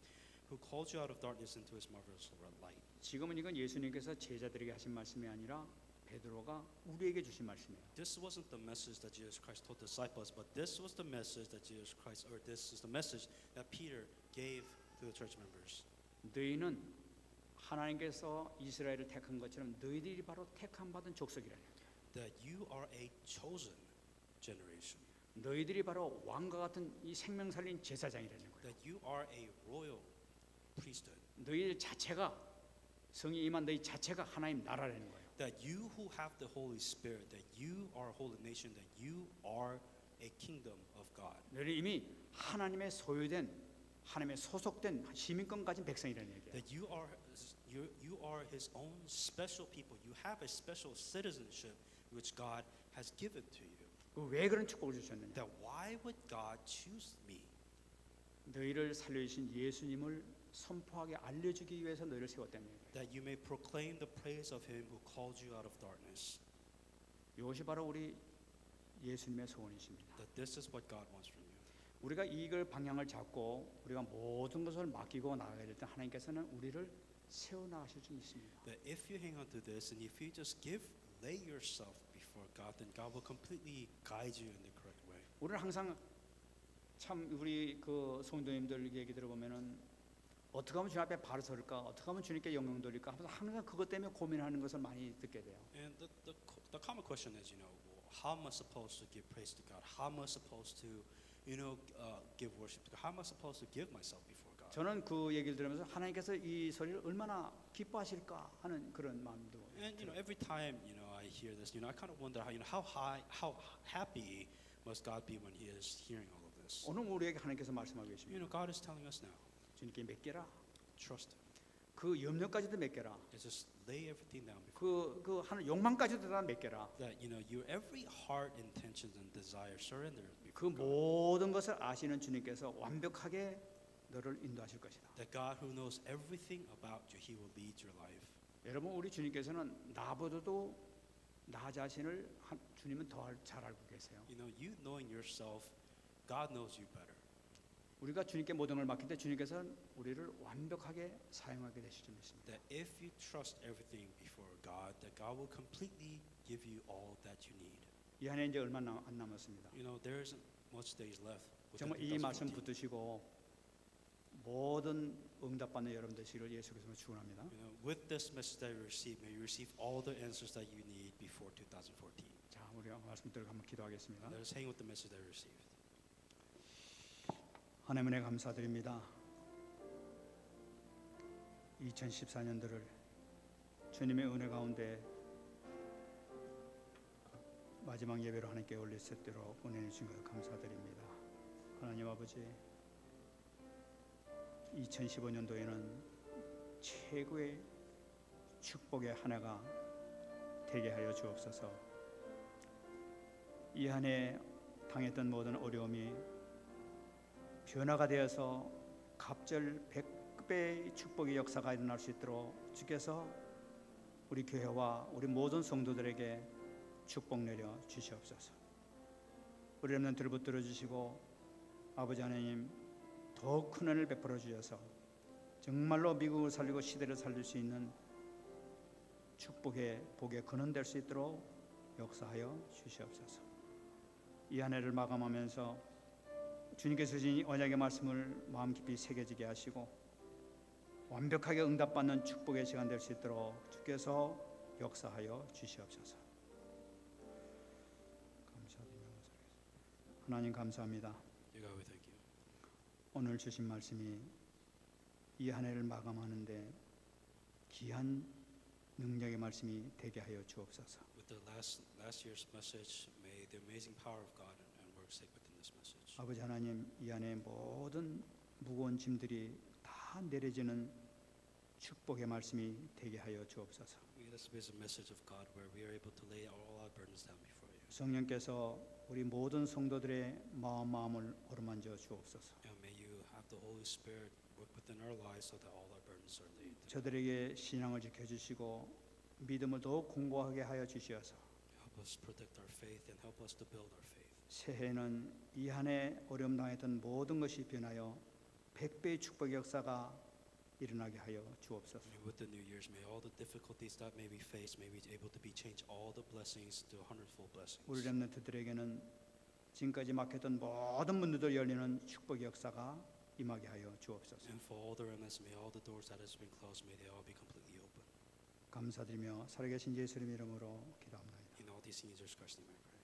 who called you out of darkness into His marvelous light. 지금은 이건 예수님께서 제자들에게 하신 말씀이 아니라 베드로가 우리에게 주신 말씀이에요. This wasn't the message that Jesus Christ told disciples, but this was the message that Jesus Christ, or this is the message that Peter gave to the church members. 너희는 하나님께서 이스라엘을 택한 것처럼 너희들이 바로 택함 받은 족속이라는 거예요. That you are a chosen generation. 너희들이 바로 왕과 같은 이 생명 살린 제사장이라는 거예요. That you are a royal priesthood. 너희 자체가 성이 임한 너희 자체가 하나님 나라라는 거예요. That you who have the Holy Spirit, that you are a holy nation, that you are a kingdom of God. 너희는 이미 하나님의 소유된 하나님의 소속된 시민권 가진 백성이라는 얘기예요. That you are His own special people. You have a special citizenship which God has given to you. 왜 그런 축복을 주셨느냐? That why would God choose me? 너희를 살려주신 예수님을 선포하게 알려주기 위해서 너희를 세웠다는 얘기예요. That you may proclaim the praise of Him who called you out of darkness. 이것이 바로 우리 예수님의 소원이십니다. That this is what God wants from you. 우리가 이걸 방향을 잡고 우리가 모든 것을 맡기고 나가게 될 때 하나님께서는 우리를 세워나가실 수 있습니다. That if you hang on to this and if you just lay yourself before God, then God will completely guide you in the correct way. 우리는 항상 참 우리 그 성도님들 얘기 들어보면은 어떻게 하면 주님 앞에 바로 서릴까? 어떻게 하면 주님께 영광 돌릴까? 하면서 항상 그것 때문에 고민하는 것을 많이 듣게 돼요. And the common question is, how am I supposed to give praise to God? How am I supposed to, give worship to God? How am I supposed to give myself before God? 저는 그 얘기를 들으면서 하나님께서 이 소리를 얼마나 기뻐하실까 하는 그런 마음도. And every time I hear this, I kind of wonder how happy must God be when He is hearing all of this. 오늘 우리에게 하나님께서 말씀하고 계십니다. God is telling us now, 주님께 맡겨라. trust Him. 그 염려까지도 맡겨라. Just lay everything down before. 그 하는 욕망까지도 다 맡겨라. That your every heart intentions and desire surrender 그 before God. 모든 것을 아시는 주님께서 완벽하게 너를 인도하실 것이다. That God who knows everything about you, He will lead your life. 여러분 우리 주님께서는 나보다도 나 자신을 주님은 더 잘 알고 계세요. You knowing yourself, God knows you better. 우리가 주님께 모든 걸 맡길 때 주님께서는 우리를 완벽하게 사용하게 되실 줄 믿습니다. That if you trust everything before God, that God will completely give you all that you need. 이 한 해 이제 얼마 안 남았습니다. There isn't much days left. 정말 이 말씀 붙드시고 모든 응답받는 여러분 되시기를 예수 그리스도로 축원합니다. With this message that you receive, may you receive all the answers that you need before 2014. 자, 우리 말씀 들고 한번 기도하겠습니다. Let us hang with the message that we received. 하나님 은혜 감사드립니다. 2014년도를 주님의 은혜 가운데 마지막 예배로 하나님께 올릴 수 있도록 은혜 주신 것 감사드립니다. 하나님 아버지, 2015년도에는 최고의 축복의 한 해가 되게 하여 주옵소서. 이 한 해 당했던 모든 어려움이 변화가 되어서 갑절 100배의 축복의 역사가 일어날 수 있도록 주께서 우리 교회와 우리 모든 성도들에게 축복 내려 주시옵소서. 우리 렘넌트를 붙들어 주시고 아버지 하나님 더욱 큰 은혜를 베풀어 주셔서 정말로 미국을 살리고 시대를 살릴 수 있는 축복의 복의 근원 될 수 있도록 역사하여 주시옵소서. 이 한 해를 마감하면서 주님께서 주신 언약의 말씀을 마음 깊이 새겨지게 하시고 완벽하게 응답받는 축복의 시간 될 수 있도록 주께서 역사하여 주시옵소서. 하나님 감사합니다. Dear God, we thank you. 오늘 주신 말씀이 이 한 해를 마감하는데 귀한 능력의 말씀이 되게 하여 주옵소서. With the last year's message, may the amazing power of God and work sake within this message. 아버지 하나님, 이 안에 모든 무거운 짐들이 다 내려지는 축복의 말씀이 되게 하여 주옵소서. May this be a message of God where we are able to lay all our burdens down before you. 성령께서 우리 모든 성도들의 마음을 어루만져 주옵소서. And may you have the Holy Spirit work within our lives so that all our burdens are laid. 저들에게 신앙을 지켜주시고 믿음을 더욱 공고하게 하여 주시어서 Help us protect our faith and help us to build our faith. 새해에는 이 한 해 어려움 당했던 모든 것이 변하여 100배의 축복의 역사가 일어나게 하여 주옵소서. May with the new years, may all the difficulties that may we face, may we be able to be changed all the blessings to 100-fold blessings. 우리 렘넌트들에게는 지금까지 막혔던 모든 문들도 열리는 축복의 역사가 임하게 하여 주옵소서. And for all the remnants, may all the doors that has been closed, may they all be completely open. 감사드리며 살아계신 예수님 이름으로 기도합니다. In all these things, Jesus Christ, name I pray.